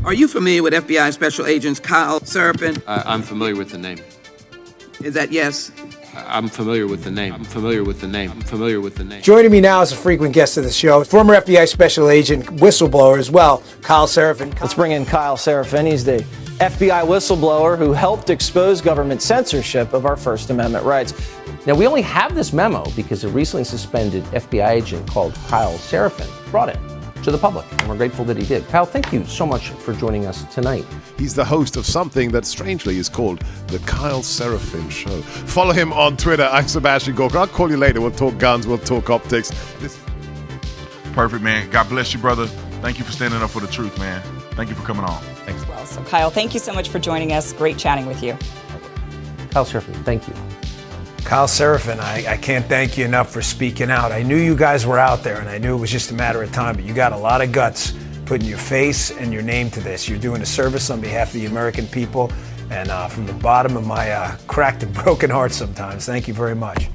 Are you familiar with FBI Special Agents Kyle Seraphin? I'm familiar with the name. Is that yes? I'm familiar with the name. I'm familiar with the name. I'm familiar with the name. Joining me now is a frequent guest of the show, former FBI Special Agent, whistleblower as well, Kyle Seraphin. Let's bring in Kyle Seraphin. He's the FBI whistleblower who helped expose government censorship of our First Amendment rights. Now, we only have this memo because a recently suspended FBI agent called Kyle Seraphin brought it to the public, and we're grateful that he did. Kyle, thank you so much for joining us tonight. He's the host of something that strangely is called The Kyle Seraphin Show. Follow him on Twitter. I'm Sebastian Gorka. I'll call you later. We'll talk guns. We'll talk optics. Perfect, man. God bless you, brother. Thank you for standing up for the truth, man. Thank you for coming on. Thanks. Well, so Kyle, thank you so much for joining us. Great chatting with you. Kyle Seraphin, thank you. Kyle Seraphin, I can't thank you enough for speaking out. I knew you guys were out there, and I knew it was just a matter of time, but you got a lot of guts putting your face and your name to this. You're doing a service on behalf of the American people, and from the bottom of my cracked and broken heart sometimes, thank you very much.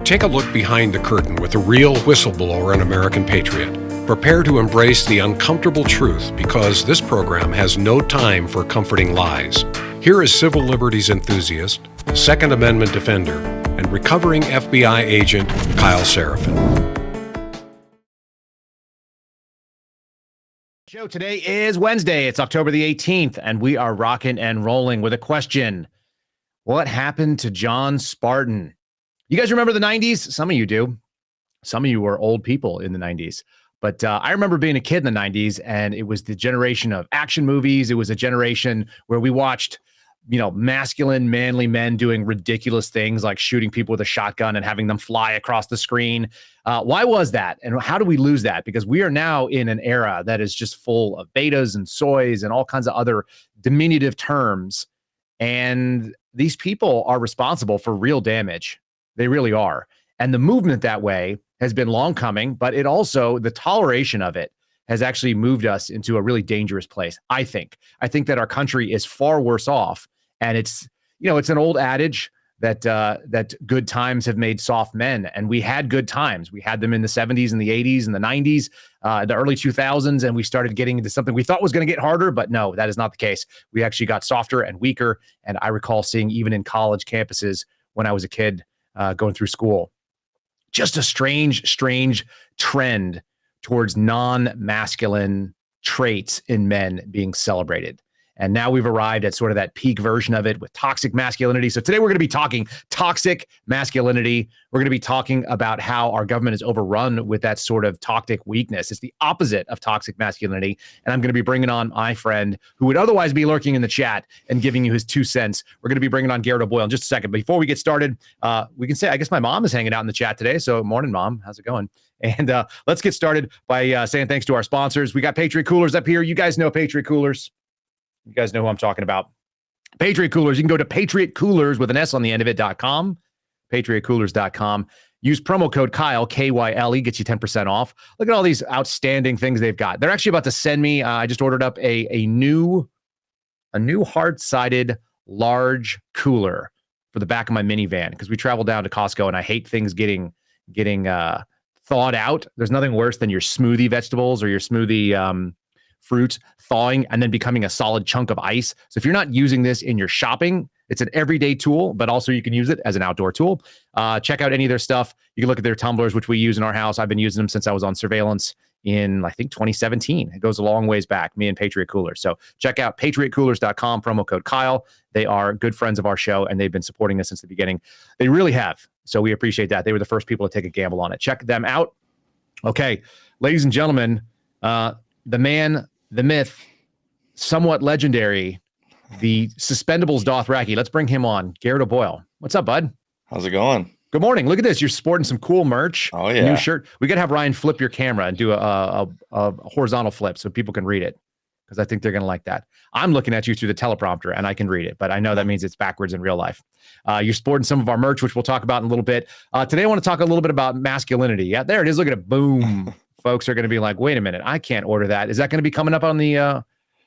Take a look behind the curtain with a real whistleblower and American patriot. Prepare to embrace the uncomfortable truth because this program has no time for comforting lies. Here is civil liberties enthusiast, Second Amendment defender, and recovering FBI agent Kyle Seraphin. Show today is Wednesday. It's October the 18th, and we are rocking and rolling with a question. What happened to John Spartan? You guys remember the 90s? Some of you do. Some of you were old people in the 90s. But I remember being a kid in the 90s, and it was the generation of action movies. It was a generation where we watched, masculine, manly men doing ridiculous things like shooting people with a shotgun and having them fly across the screen. Why was that? And how do we lose that? Because we are now in an era that is just full of betas and soys and all kinds of other diminutive terms. And these people are responsible for real damage. They really are. And the movement that way has been long coming, but it also, the toleration of it has actually moved us into a really dangerous place. I think that our country is far worse off. And it's an old adage that good times have made soft men. And we had good times. We had them in the 70s and the 80s and the 90s, the early 2000s. And we started getting into something we thought was going to get harder, but no, that is not the case. We actually got softer and weaker. And I recall seeing even in college campuses when I was a kid, going through school, just a strange trend towards non-masculine traits in men being celebrated. And now we've arrived at sort of that peak version of it with toxic masculinity. So today we're going to be talking toxic masculinity. We're going to be talking about how our government is overrun with that sort of toxic weakness. It's the opposite of toxic masculinity. And I'm going to be bringing on my friend who would otherwise be lurking in the chat and giving you his 2 cents. We're going to be bringing on Garrett O'Boyle in just a second. Before we get started, we can say, I guess my mom is hanging out in the chat today. So morning, Mom. How's it going? And let's get started by saying thanks to our sponsors. We got Patriot Coolers up here. You guys know Patriot Coolers. You guys know who I'm talking about. Patriot Coolers. You can go to Patriot Coolers with an S on the end of it.com. PatriotCoolers.com. Use promo code Kyle, K-Y-L-E, gets you 10% off. Look at all these outstanding things they've got. They're actually about to send me, I just ordered up a new hard-sided large cooler for the back of my minivan because we travel down to Costco and I hate things getting thawed out. There's nothing worse than your smoothie vegetables or your smoothie fruits thawing and then becoming a solid chunk of ice. So if you're not using this in your shopping, it's an everyday tool, but also you can use it as an outdoor tool. Check out any of their stuff. You can look at their tumblers, which we use in our house. I've been using them since I was on surveillance in, I think, 2017. It goes a long ways back, me and Patriot Coolers. So check out patriotcoolers.com, promo code Kyle. They are good friends of our show, and they've been supporting us since the beginning. They really have. So we appreciate that. They were the first people to take a gamble on it. Check them out. Okay, ladies and gentlemen, the man, the myth, somewhat legendary, the Suspendables Dothraki. Let's bring him on. Garrett O'Boyle. What's up, bud? How's it going? Good morning. Look at this. You're sporting some cool merch. Oh, yeah. New shirt. We got to have Ryan flip your camera and do a horizontal flip so people can read it because I think they're going to like that. I'm looking at you through the teleprompter and I can read it, but I know that means it's backwards in real life. You're sporting some of our merch, which we'll talk about in a little bit. Today, I want to talk a little bit about masculinity. Yeah, there it is. Look at it. Boom. Folks are going to be like, wait a minute. I can't order that. Is that going to be coming up on the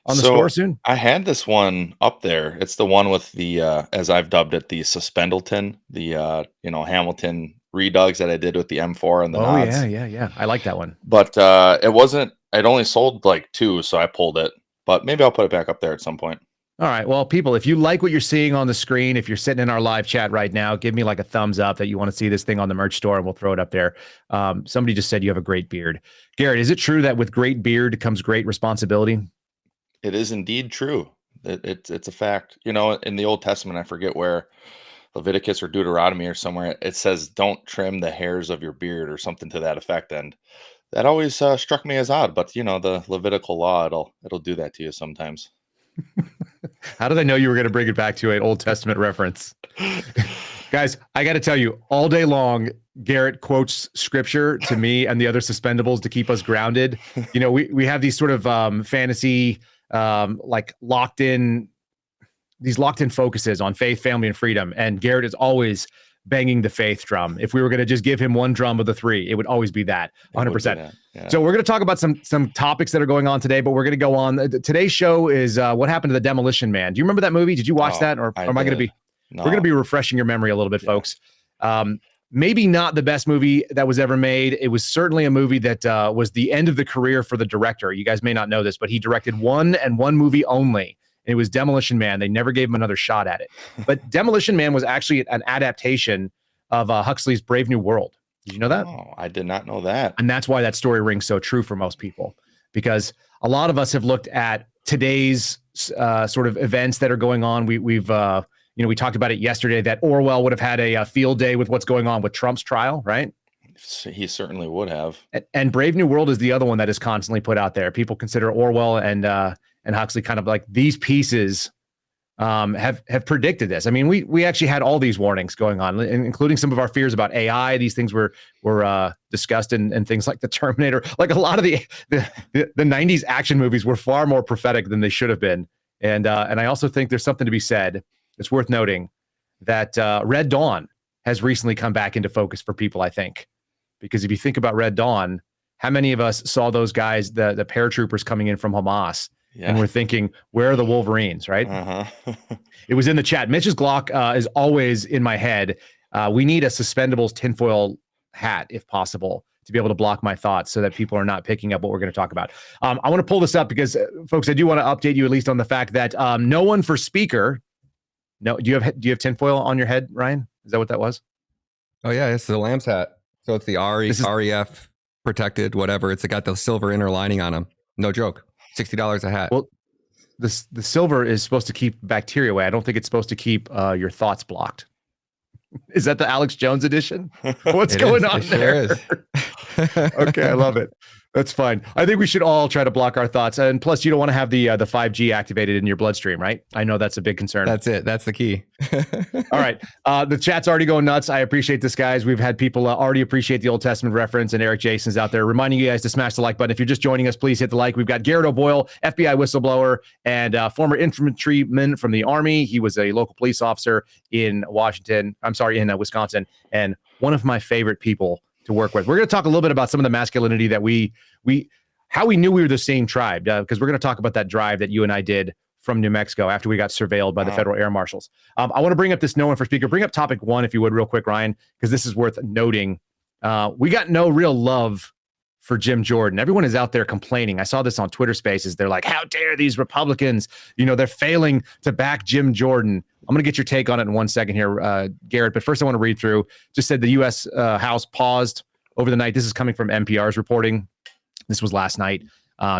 on the store soon? I had this one up there. It's the one with the, as I've dubbed it, the Suspendleton, the, Hamilton redogs that I did with the M4 and the Oh, nods. yeah. I like that one. But it only sold like 2, so I pulled it. But maybe I'll put it back up there at some point. All right. Well, people, if you like what you're seeing on the screen, if you're sitting in our live chat right now, give me like a thumbs up that you want to see this thing on the merch store, and we'll throw it up there. Somebody just said you have a great beard. Garrett, is it true that with great beard comes great responsibility? It is indeed true. It's a fact. In the Old Testament, I forget where, Leviticus or Deuteronomy or somewhere, it says, don't trim the hairs of your beard or something to that effect. And that always struck me as odd. But, the Levitical law, it'll do that to you sometimes. How did I know you were going to bring it back to an Old Testament reference? Guys, I got to tell you, all day long, Garrett quotes scripture to me and the other suspendables to keep us grounded. We have these sort of fantasy, like locked in focuses on faith, family, and freedom. And Garrett is always banging the faith drum. If we were going to just give him one drum of the 3, it would always be that, 100%. Yeah. So we're going to talk about some topics that are going on today, but we're going to go on. Today's show is what happened to the Demolition Man. Do you remember that movie? Did you watch that? Or am I going to be? No. We're going to be refreshing your memory a little bit, folks. Maybe not the best movie that was ever made. It was certainly a movie that was the end of the career for the director. You guys may not know this, but he directed one movie only. It was Demolition Man. They never gave him another shot at it. But Demolition Man was actually an adaptation of Huxley's Brave New World. Did you know that? Oh, I did not know that. And that's why that story rings so true for most people, because a lot of us have looked at today's sort of events that are going on. We talked about it yesterday that Orwell would have had a field day with what's going on with Trump's trial, right? He certainly would have. And Brave New World is the other one that is constantly put out there. People consider Orwell and Huxley kind of like these pieces have predicted this. I mean, we actually had all these warnings going on, including some of our fears about AI. These things were discussed in things like the Terminator. Like a lot of the 90s action movies were far more prophetic than they should have been. And I also think there's something to be said. It's worth noting that Red Dawn has recently come back into focus for people, I think. Because if you think about Red Dawn, how many of us saw those guys, the paratroopers coming in from Hamas, and we're thinking, where are the Wolverines, right? Uh-huh. It was in the chat. Mitch's Glock is always in my head. We need a suspendables tinfoil hat, if possible, to be able to block my thoughts so that people are not picking up what we're going to talk about. I want to pull this up because, folks, I do want to update you at least on the fact that no one for speaker. No, do you have tinfoil on your head, Ryan? Is that what that was? Oh yeah, it's the Lamb's hat. So it's the REF protected, whatever. It's got the silver inner lining on them. No joke. $60 a hat. Well, the silver is supposed to keep bacteria away. I don't think it's supposed to keep your thoughts blocked. Is that the Alex Jones edition? What's going on there? Sure is. Okay, I love it. That's fine. I think we should all try to block our thoughts. And plus, you don't want to have the 5G activated in your bloodstream, right? I know that's a big concern. That's it. That's the key. All right. The chat's already going nuts. I appreciate this, guys. We've had people already appreciate the Old Testament reference, and Eric Jason's out there reminding you guys to smash the like button. If you're just joining us, please hit the like. We've got Garrett O'Boyle, FBI whistleblower, and former infantryman from the Army. He was a local police officer in Wisconsin, and one of my favorite people to work with. We're going to talk a little bit about some of the masculinity that how we knew we were the same tribe, because we're going to talk about that drive that you and I did from New Mexico after we got surveilled by the federal air marshals. I want to bring up this no one for speaker. Bring up topic 1, if you would, real quick, Ryan, because this is worth noting. We got no real love for Jim Jordan. Everyone is out there complaining. I saw this on Twitter Spaces. They're like, how dare these Republicans? They're failing to back Jim Jordan. I'm going to get your take on it in 1 second here, Garrett. But first, I want to read through. Just said the U.S. House paused over the night. This is coming from NPR's reporting. This was last night.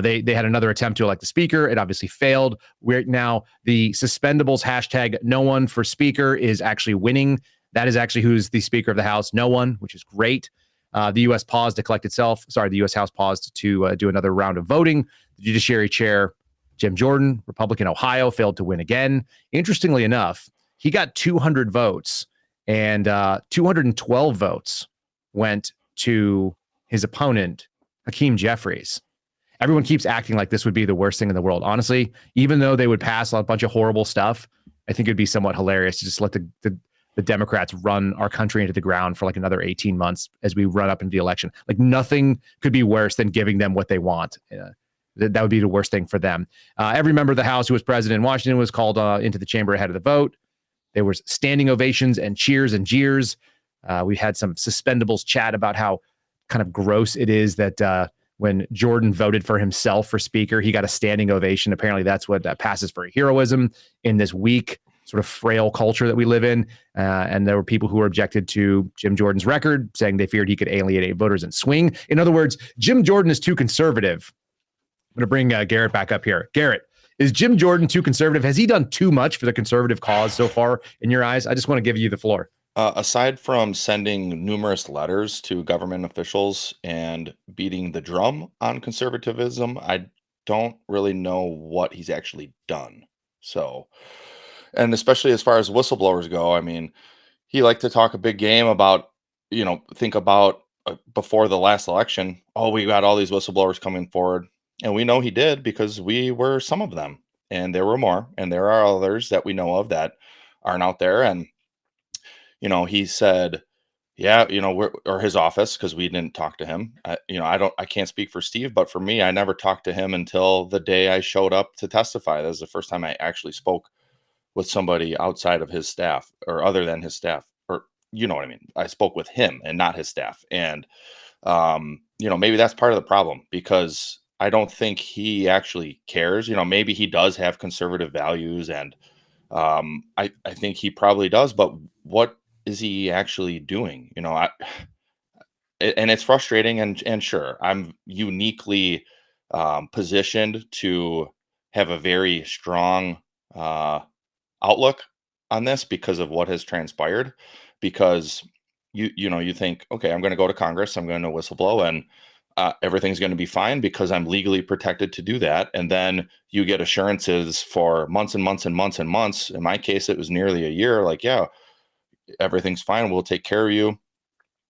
They had another attempt to elect the speaker. It obviously failed. We're now the suspendables hashtag no one for speaker is actually winning. That is actually who's the Speaker of the House. No one, which is great. The U.S. paused to collect itself. Sorry, the U.S. House paused to do another round of voting. The Judiciary Chair, Jim Jordan, Republican Ohio, failed to win again. Interestingly enough, he got 200 votes, and 212 votes went to his opponent, Hakeem Jeffries. Everyone keeps acting like this would be the worst thing in the world. Honestly, even though they would pass a bunch of horrible stuff, I think it'd be somewhat hilarious to just let the Democrats run our country into the ground for like another 18 months as we run up into the election. Like nothing could be worse than giving them what they want. that would be the worst thing for them. Every member of the House who was present in Washington was called into the chamber ahead of the vote. There was standing ovations and cheers and jeers. We had some suspendables chat about how kind of gross it is that when Jordan voted for himself for speaker, he got a standing ovation. Apparently that's what passes for heroism in this weak, sort of frail culture that we live in. And there were people who were objected to Jim Jordan's record, saying they feared he could alienate voters and swing. In other words, Jim Jordan is too conservative. I'm going to bring Garrett back up here. Garrett, is Jim Jordan too conservative? Has he done too much for the conservative cause so far in your eyes? I just want to give you the floor. Aside from sending numerous letters to government officials and beating the drum on conservatism, I don't really know what he's actually done. So, and especially as far as whistleblowers go, I mean, he liked to talk a big game about, think about before the last election, oh, we got all these whistleblowers coming forward. And we know he did because we were some of them. And there were more. And there are others that we know of that aren't out there. And he said, yeah, or his office, because we didn't talk to him. I can't speak for Steve, but for me, I never talked to him until the day I showed up to testify. That was the first time I actually spoke with somebody outside of his staff or other than his staff, or you know what I mean? I spoke with him and not his staff. And, maybe that's part of the problem, because I don't think he actually cares. Maybe he does have conservative values, and I think he probably does, but what is he actually doing? And it's frustrating, and sure, I'm uniquely positioned to have a very strong outlook on this because of what has transpired. Because you think, okay, I'm going to go to Congress, I'm going to whistleblow, and everything's going to be fine because I'm legally protected to do that. And then you get assurances for months and months and months and months. In my case, it was nearly a year. Like, yeah, everything's fine. We'll take care of you.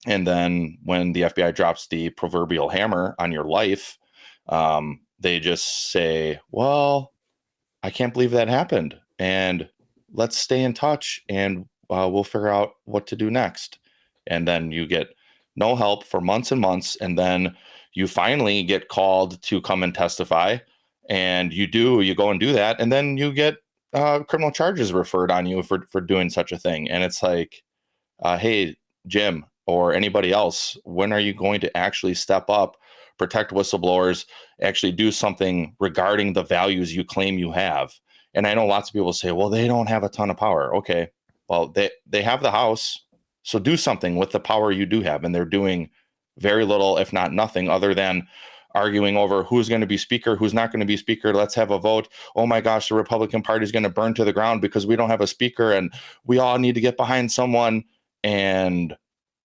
And then when the FBI drops the proverbial hammer on your life, they just say, well, I can't believe that happened. And let's stay in touch, and we'll figure out what to do next. And then you get no help for months and months. And then you finally get called to come and testify, and you go and do that. And then you get criminal charges referred on you for doing such a thing. And it's like, hey, Jim, or anybody else, when are you going to actually step up, protect whistleblowers, actually do something regarding the values you claim you have? And I know lots of people say, well, they don't have a ton of power. Okay, well, they have the House. So do something with the power you do have. And they're doing very little, if not nothing, other than arguing over who's going to be speaker, who's not going to be speaker. Let's have a vote. Oh my gosh, the Republican Party is going to burn to the ground because we don't have a speaker, and we all need to get behind someone. And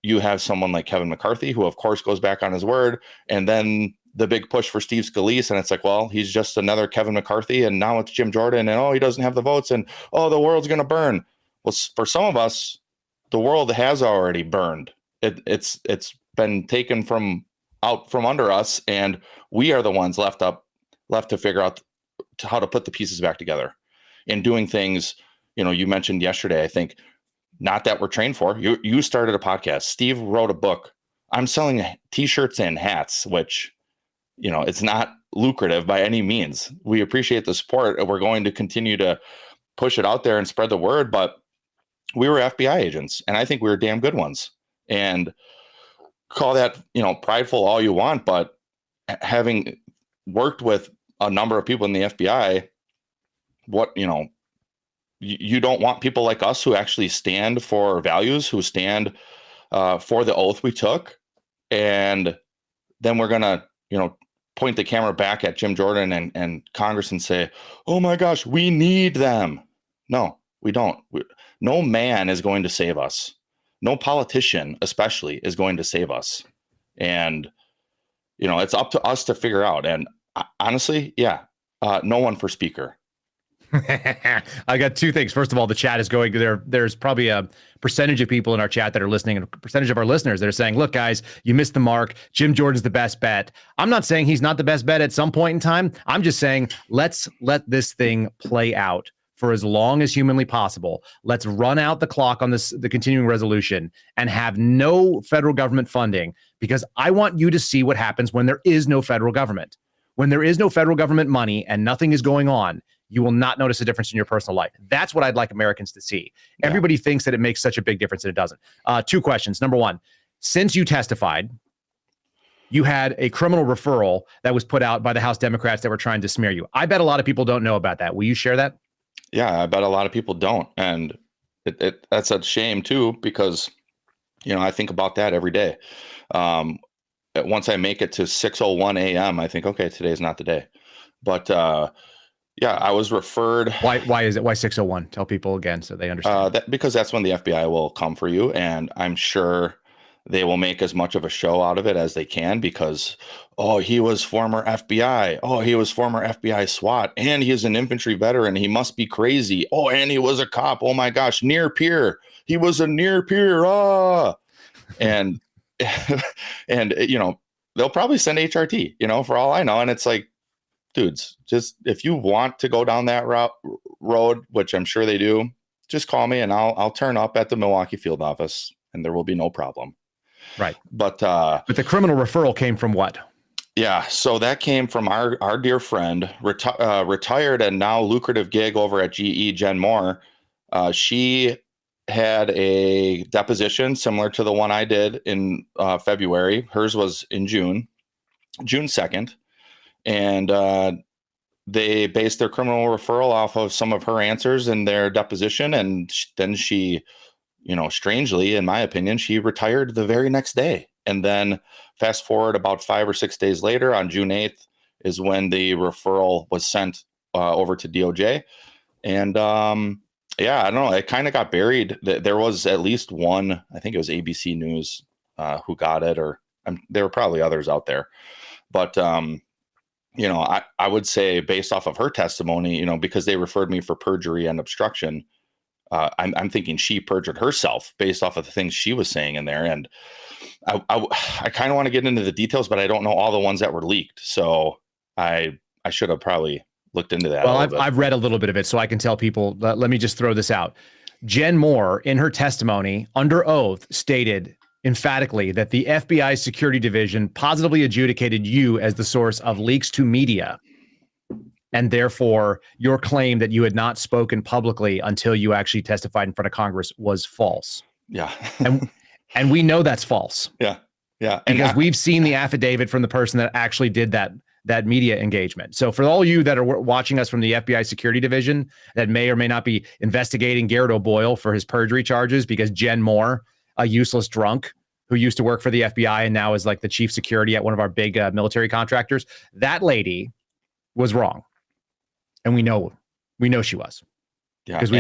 you have someone like Kevin McCarthy, who of course goes back on his word. And then the big push for Steve Scalise, and it's like, well, he's just another Kevin McCarthy, and now it's Jim Jordan, and oh, he doesn't have the votes, and oh, the world's going to burn. Well, for some of us, the world has already burned. It's been taken from under us, and we are the ones left to figure out how to put the pieces back together and doing things. You mentioned yesterday, I think, not that we're trained for. You started a podcast. Steve wrote a book. I'm selling t-shirts and hats, which, it's not lucrative by any means. We appreciate the support. We're going to continue to push it out there and spread the word, but we were FBI agents, and I think we were damn good ones. And call that, prideful all you want, but having worked with a number of people in the FBI, you don't want people like us who actually stand for values, who stand for the oath we took. And then we're going to, point the camera back at Jim Jordan and Congress and say, oh my gosh, we need them. No, we don't. No man is going to save us. No politician, especially, is going to save us. And, it's up to us to figure out. And honestly, yeah, no one for speaker. I got two things. First of all, the chat is going there. There's probably a percentage of people in our chat that are listening, and a percentage of our listeners that are saying, look, guys, you missed the mark. Jim Jordan's the best bet. I'm not saying he's not the best bet at some point in time. I'm just saying, let's let this thing play out for as long as humanly possible. Let's run out the clock on the continuing resolution and have no federal government funding, because I want you to see what happens when there is no federal government. When there is no federal government money and nothing is going on, you will not notice a difference in your personal life. That's what I'd like Americans to see. Yeah. Everybody thinks that it makes such a big difference, and it doesn't. Two questions. Number one, since you testified, you had a criminal referral that was put out by the House Democrats that were trying to smear you. I bet a lot of people don't know about that. Will you share that? Yeah, I bet a lot of people don't. And that's a shame too, because, I think about that every day. Once I make it to 6:01 a.m., I think, okay, today's not the day. But yeah, I was referred. Why is it? Why 6:01? Tell people again so they understand. Because that's when the FBI will come for you, and I'm sure they will make as much of a show out of it as they can because, oh, he was former FBI. Oh, he was former FBI SWAT, and he is an infantry veteran. He must be crazy. Oh, and he was a cop. Oh my gosh, near peer. He was a near peer. And and they'll probably send HRT. For all I know, and it's like, dudes, just if you want to go down that road, which I'm sure they do, just call me and I'll turn up at the Milwaukee field office and there will be no problem. Right. But the criminal referral came from what? Yeah. So that came from our dear friend, retired and now lucrative gig over at GE, Jen Moore. She had a deposition similar to the one I did in February. Hers was in June 2nd. And they based their criminal referral off of some of her answers in their deposition. And then she, strangely, in my opinion, she retired the very next day. And then fast forward about 5 or 6 days later, on June 8th, is when the referral was sent over to DOJ. And yeah, I don't know. It kind of got buried. There was at least one, I think it was ABC News who got it, or there were probably others out there. But I would say based off of her testimony, because they referred me for perjury and obstruction, I'm thinking she perjured herself based off of the things she was saying in there. And I kind of want to get into the details, but I don't know all the ones that were leaked. So I should have probably looked into that. Well, I've read a little bit of it, so I can tell people. Let me just throw this out. Jen Moore, in her testimony under oath, stated emphatically that the FBI security division positively adjudicated you as the source of leaks to media. And therefore, your claim that you had not spoken publicly until you actually testified in front of Congress was false. Yeah. and we know that's false. Yeah. Yeah. Because we've seen the affidavit from the person that actually did that media engagement. So for all you that are watching us from the FBI security division that may or may not be investigating Garrett O'Boyle for his perjury charges because Jen Moore, a useless drunk who used to work for the FBI and now is like the chief security at one of our big military contractors, that lady was wrong. And we know she was. Yeah, because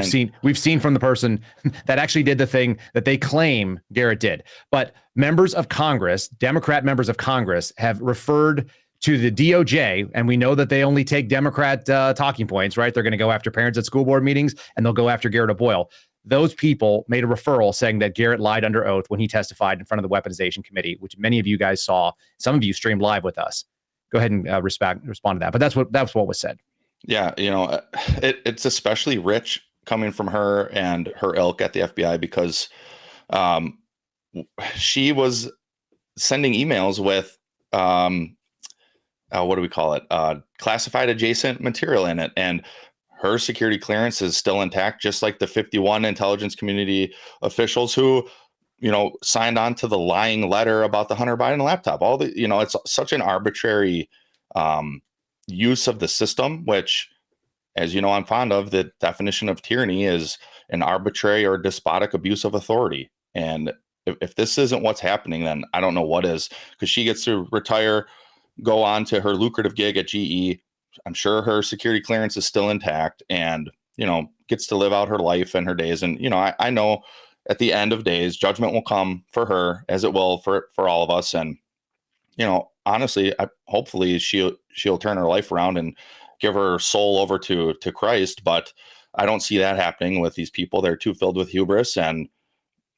we've seen from the person that actually did the thing that they claim Garrett did. But members of Congress, Democrat members of Congress, have referred to the DOJ, and we know that they only take Democrat talking points, right? They're going to go after parents at school board meetings, and they'll go after Garrett O'Boyle. Those people made a referral saying that Garrett lied under oath when he testified in front of the Weaponization Committee, which many of you guys saw. Some of you streamed live with us. Go ahead and respond to that. But that's what was said. Yeah, it's especially rich coming from her and her ilk at the FBI because she was sending emails with what do we call it? Classified adjacent material in it. And her security clearance is still intact, just like the 51 intelligence community officials who, signed on to the lying letter about the Hunter Biden laptop. It's such an arbitrary use of the system, which, as you know, I'm fond of. The definition of tyranny is an arbitrary or despotic abuse of authority. And if this isn't what's happening, then I don't know what is, because she gets to retire, go on to her lucrative gig at GE. I'm sure her security clearance is still intact and, gets to live out her life and her days. And, I know at the end of days, judgment will come for her as it will for all of us. And, honestly, hopefully she'll turn her life around and give her soul over to Christ. But I don't see that happening with these people. They're too filled with hubris, and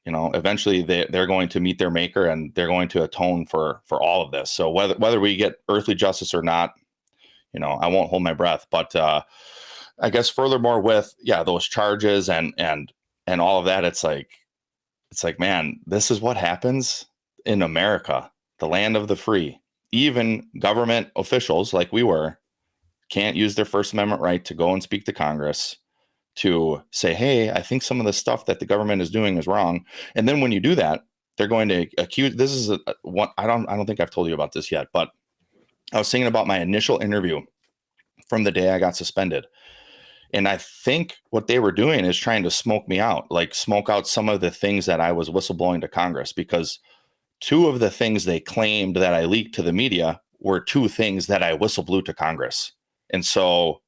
eventually they're going to meet their maker and they're going to atone for all of this. So whether we get earthly justice or not, I won't hold my breath. But I guess furthermore with those charges and all of that, it's like, man, this is what happens in America, the land of the free. even government officials like we were can't use their First Amendment right to go and speak to Congress to say, hey, I think some of the stuff that the government is doing is wrong. And then when you do that, they're going to accuse, this is one, I don't think I've told you about this yet, but I was thinking about my initial interview from the day I got suspended. And I think what they were doing is trying to smoke me out, like smoke out some of the things that I was whistleblowing to Congress, because two of the things they claimed that I leaked to the media were two things that I whistleblew to Congress. And so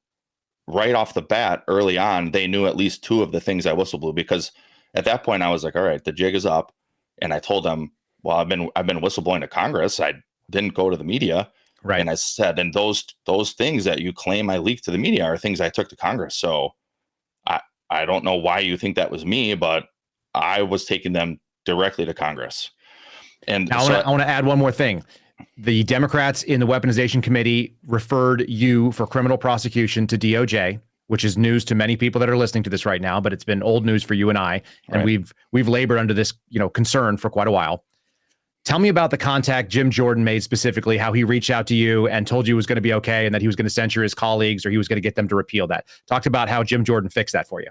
right off the bat, early on, they knew at least two of the things I whistleblew, because at that point I was like, all right, the jig is up. And I told them, well, I've been whistleblowing to Congress. I didn't go to the media. Right. And I said, and those things that you claim I leaked to the media are things I took to Congress. So I don't know why you think that was me, but I was taking them directly to Congress. And now I want to add one more thing. The Democrats in the Weaponization Committee referred you for criminal prosecution to DOJ, which is news to many people that are listening to this right now, but it's been old news for you and I. And Right. we've labored under this, concern for quite a while. Tell me about the contact Jim Jordan made specifically, how he reached out to you and told you it was going to be okay and that he was going to censure his colleagues or he was going to get them to repeal that. Talked about how Jim Jordan fixed that for you.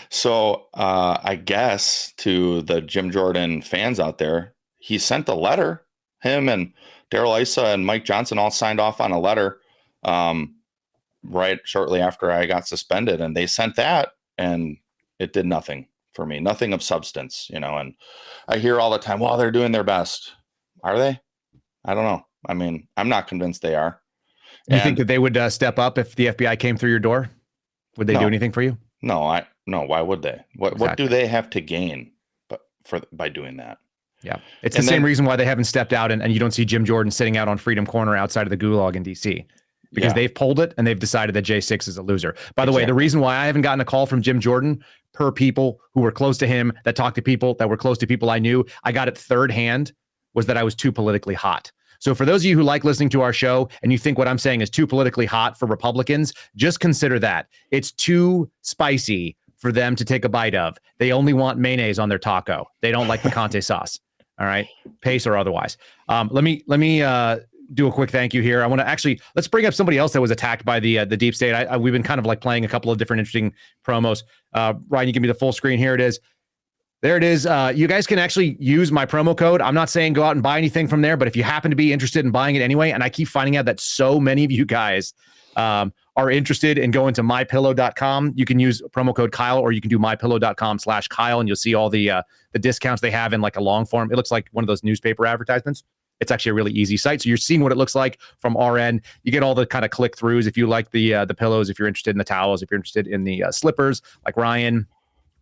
So I guess to the Jim Jordan fans out there, he sent a letter. Him and Daryl Issa and Mike Johnson all signed off on a letter right shortly after I got suspended. And they sent that and it did nothing for me, nothing of substance, and I hear all the time, well, they're doing their best. Are they? I don't know. I mean, I'm not convinced they are. You think that they would step up if the FBI came through your door? Would they do anything for you? No, why would they? What do they have to gain by doing that? Yeah. It's the same reason why they haven't stepped out and you don't see Jim Jordan sitting out on Freedom Corner outside of the Gulag in DC. Because they've pulled it and they've decided that J6 is a loser. By the way, the reason why I haven't gotten a call from Jim Jordan per people who were close to him, that talked to people that were close to people I knew, I got it third hand, was that I was too politically hot. So for those of you who like listening to our show and you think what I'm saying is too politically hot for Republicans, just consider that. It's too spicy for them to take a bite of. They only want mayonnaise on their taco. They don't like picante sauce. All right, pace or otherwise. Let me do a quick thank you here. I want to let's bring up somebody else that was attacked by the deep state. We've been kind of like playing a couple of different interesting promos. Ryan, you give me the full screen. Here it is. There it is. You guys can actually use my promo code. I'm not saying go out and buy anything from there, but if you happen to be interested in buying it anyway, and I keep finding out that so many of you guys are interested in going to mypillow.com, you can use promo code Kyle, or you can do mypillow.com/Kyle, and you'll see all the discounts they have in like a long form. It looks like one of those newspaper advertisements. It's actually a really easy site. So you're seeing what it looks like from our end. You get all the kind of click throughs if you like the pillows, if you're interested in the towels, if you're interested in the slippers, like Ryan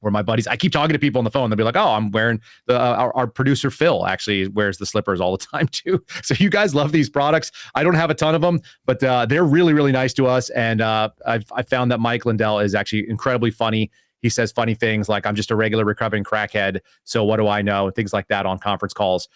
or my buddies. I keep talking to people on the phone. They'll be like, oh, I'm wearing our producer Phil actually wears the slippers all the time too. So you guys love these products. I don't have a ton of them, but they're really, really nice to us. And I found that Mike Lindell is actually incredibly funny. He says funny things like, I'm just a regular recovering crackhead, so what do I know? Things like that on conference calls.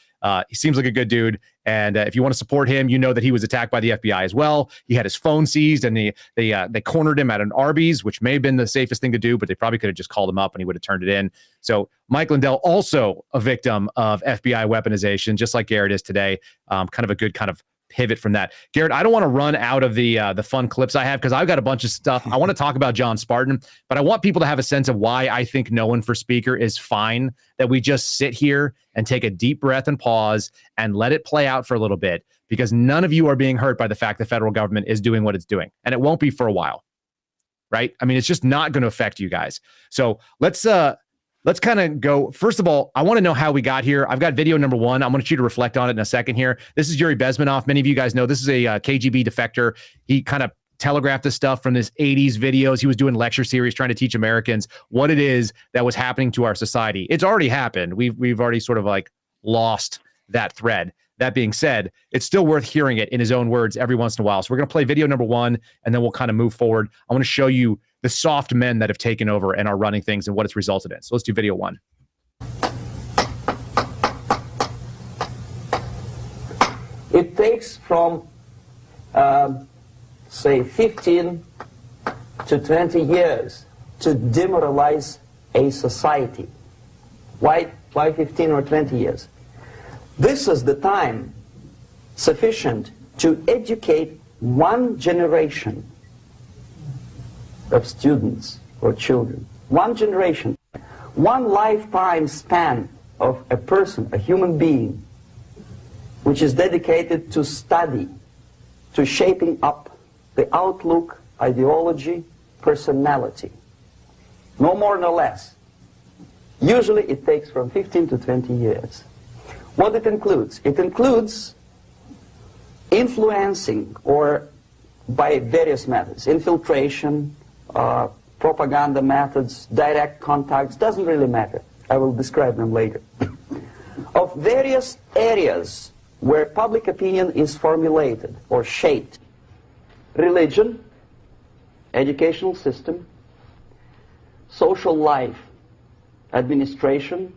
He seems like a good dude. And if you want to support him, you know that he was attacked by the FBI as well. He had his phone seized and they cornered him at an Arby's, which may have been the safest thing to do, but they probably could have just called him up and he would have turned it in. So Mike Lindell, also a victim of FBI weaponization, just like Garrett is today. Kind of a good kind of pivot from that. Garrett, I don't want to run out of the fun clips I have because I've got a bunch of stuff. I want to talk about John Spartan, but I want people to have a sense of why I think no one for speaker is fine, that we just sit here and take a deep breath and pause and let it play out for a little bit, because none of you are being hurt by the fact the federal government is doing what it's doing, and it won't be for a while, right? I mean, it's just not going to affect you guys. So let's kind of go. First of all, I want to know how we got here. I've got video number one. I want you to reflect on it in a second here. This is Yuri Bezmenov. Many of you guys know this is a KGB defector. He kind of telegraphed this stuff from his 80s videos. He was doing lecture series trying to teach Americans what it is that was happening to our society. It's already happened. We've already sort of like lost that thread. That being said, it's still worth hearing it in his own words every once in a while. So we're going to play video number one, and then we'll kind of move forward. I want to show you the soft men that have taken over and are running things and what it's resulted in. So let's do video one. It takes from, say, 15 to 20 years to demoralize a society. Why 15 or 20 years? This is the time sufficient to educate one generation of students or children. One generation. One lifetime span of a person, a human being, which is dedicated to study, to shaping up the outlook, ideology, personality. No more, no less. Usually it takes from 15 to 20 years. What it includes? It includes influencing, or by various methods, infiltration, propaganda methods, direct contacts, doesn't really matter. I will describe them later. Of various areas where public opinion is formulated or shaped. Religion, educational system, social life, administration,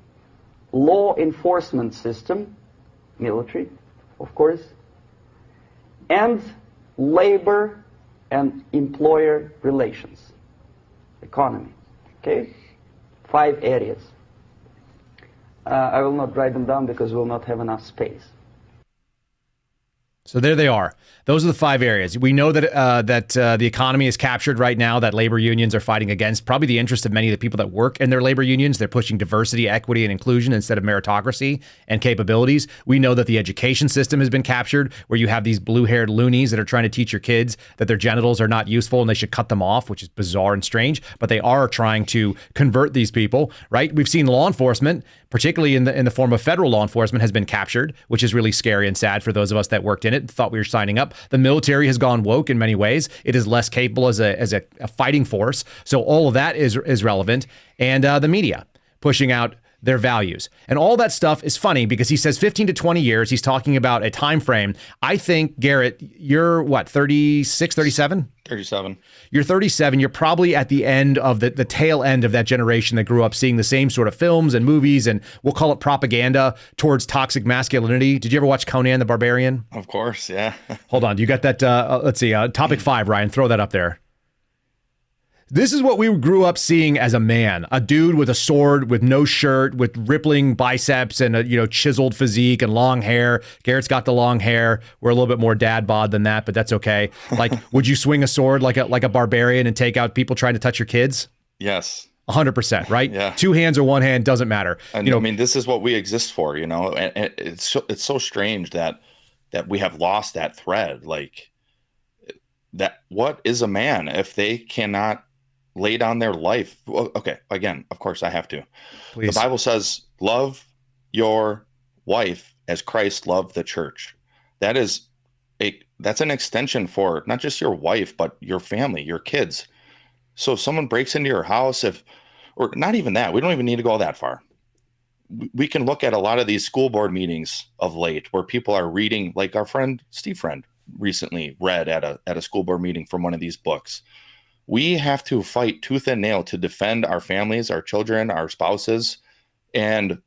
law enforcement system, military, of course, and labor and employer relations, economy. Okay? 5 areas. I will not write them down because we will not have enough space. So there they are. Those are the 5 areas. We know that the economy is captured right now, that labor unions are fighting against probably the interest of many of the people that work in their labor unions. They're pushing diversity, equity, and inclusion instead of meritocracy and capabilities. We know that the education system has been captured, where you have these blue-haired loonies that are trying to teach your kids that their genitals are not useful and they should cut them off, which is bizarre and strange, but they are trying to convert these people, right? We've seen law enforcement, particularly in the form of federal law enforcement, has been captured, which is really scary and sad for those of us that worked in it, thought we were signing up. The military has gone woke in many ways. It is less capable as a fighting force. So all of that is relevant. And the media pushing out their values. And all that stuff is funny because he says 15 to 20 years. He's talking about a time frame. I think, Garrett, you're what, 36, 37? 37. You're 37. You're probably at the end of the tail end of that generation that grew up seeing the same sort of films and movies, and we'll call it propaganda towards toxic masculinity. Did you ever watch Conan the Barbarian? Of course, yeah. Hold on. Do you got that? Let's see. Topic 5, Ryan. Throw that up there. This is what we grew up seeing as a man, a dude with a sword, with no shirt, with rippling biceps and a chiseled physique and long hair. Garrett's got the long hair. We're a little bit more dad bod than that, but that's okay. Like, would you swing a sword like a barbarian and take out people trying to touch your kids? Yes. 100%, right? Yeah. 2 hands or 1 hand, doesn't matter. And I mean, this is what we exist for, and it's so strange that we have lost that thread. Like, that what is a man if they cannot lay down their life? Well, okay, again, of course I have to. Please. The Bible says, love your wife as Christ loved the church. That's an extension for not just your wife, but your family, your kids. So if someone breaks into your house, or not even that, we don't even need to go that far. We can look at a lot of these school board meetings of late where people are reading, like our friend Steve Friend recently read at a school board meeting from one of these books. We have to fight tooth and nail to defend our families, our children, our spouses. And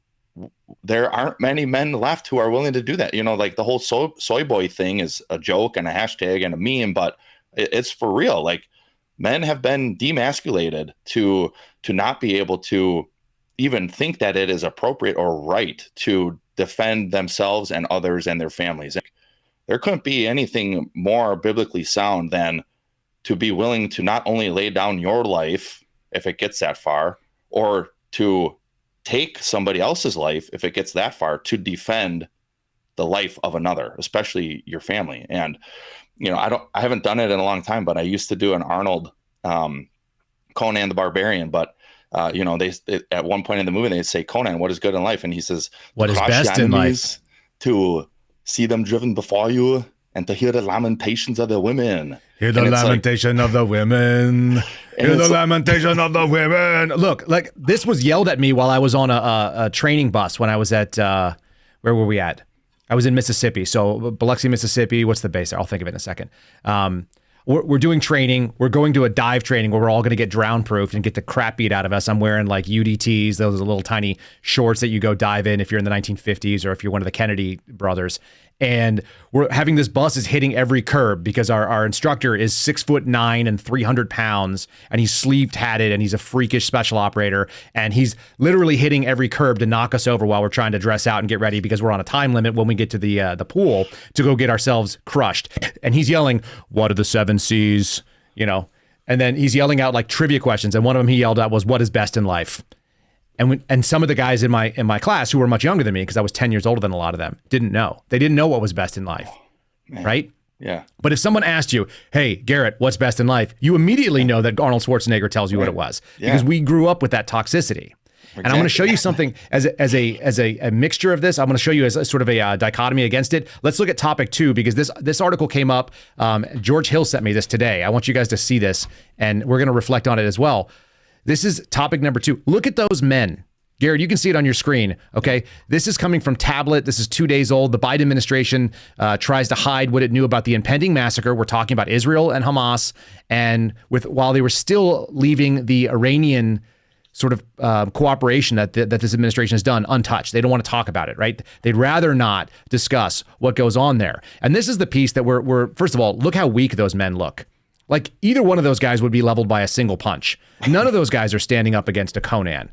there aren't many men left who are willing to do that. Like the whole soy boy thing is a joke and a hashtag and a meme, but it's for real. Like, men have been demasculated to not be able to even think that it is appropriate or right to defend themselves and others and their families. There couldn't be anything more biblically sound than to be willing to not only lay down your life if it gets that far, or to take somebody else's life if it gets that far, to defend the life of another, especially your family. And I haven't done it in a long time, but I used to do an Arnold Conan the Barbarian, but they at one point in the movie they say, Conan, what is good in life? And he says, what is best in life? To see them driven before you and to hear the lamentations of the women. Hear the lamentation of the women. Hear the lamentation of the women. Look, like, this was yelled at me while I was on a training bus when I was at, where were we at? I was in Mississippi. So Biloxi, Mississippi. What's the base there? I'll think of it in a second. We're doing training. We're going to a dive training where we're all going to get drown proofed and get the crap beat out of us. I'm wearing like UDTs, those little tiny shorts that you go dive in if you're in the 1950s or if you're one of the Kennedy brothers. And we're having this bus is hitting every curb because our instructor is 6'9" and 300 pounds, and he's sleeved hatted, and he's a freakish special operator, and he's literally hitting every curb to knock us over while we're trying to dress out and get ready because we're on a time limit when we get to the pool to go get ourselves crushed. And he's yelling, "What are the 7 C's?" You know, and then he's yelling out like trivia questions, and one of them he yelled out was, "What is best in life?" And some of the guys in my class who were much younger than me, because I was 10 years older than a lot of them, didn't know. They didn't know what was best in life, right? Yeah. But if someone asked you, "Hey, Garrett, what's best in life?" you immediately know that Arnold Schwarzenegger tells you what it was, because we grew up with that toxicity. And I'm going to show you something as a mixture of this. I'm going to show you as a sort of a dichotomy against it. Let's look at topic 2, because this article came up. George Hill sent me this today. I want you guys to see this, and we're going to reflect on it as well. This is topic number 2. Look at those men. Garrett, you can see it on your screen, okay? This is coming from Tablet. This is 2 days old. The Biden administration tries to hide what it knew about the impending massacre. We're talking about Israel and Hamas, and while they were still leaving the Iranian sort of cooperation that this administration has done untouched. They don't want to talk about it, right? They'd rather not discuss what goes on there. And this is the piece that we're first of all, look how weak those men look. Like either one of those guys would be leveled by a single punch. None of those guys are standing up against a Conan.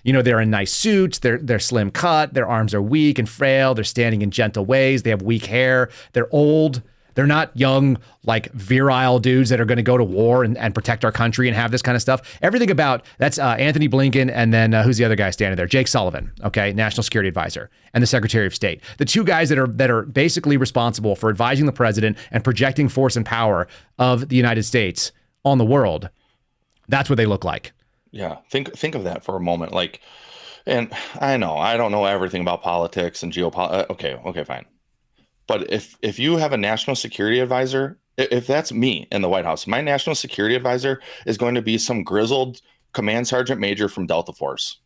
You know, they're in nice suits, they're slim cut, their arms are weak and frail, they're standing in gentle ways, they have weak hair, they're old, they're not young, like virile dudes that are going to go to war and protect our country and have this kind of stuff. Everything about, that's Anthony Blinken, and then who's the other guy standing there? Jake Sullivan, okay, National Security Advisor, and the Secretary of State. The 2 guys that are basically responsible for advising the president and projecting force and power of the United States on the world. That's what they look like. Yeah, think of that for a moment. Like, and I know I don't know everything about politics and geopolitics. Okay, fine. But if you have a national security advisor, if that's me in the White House, my national security advisor is going to be some grizzled command sergeant major from Delta Force.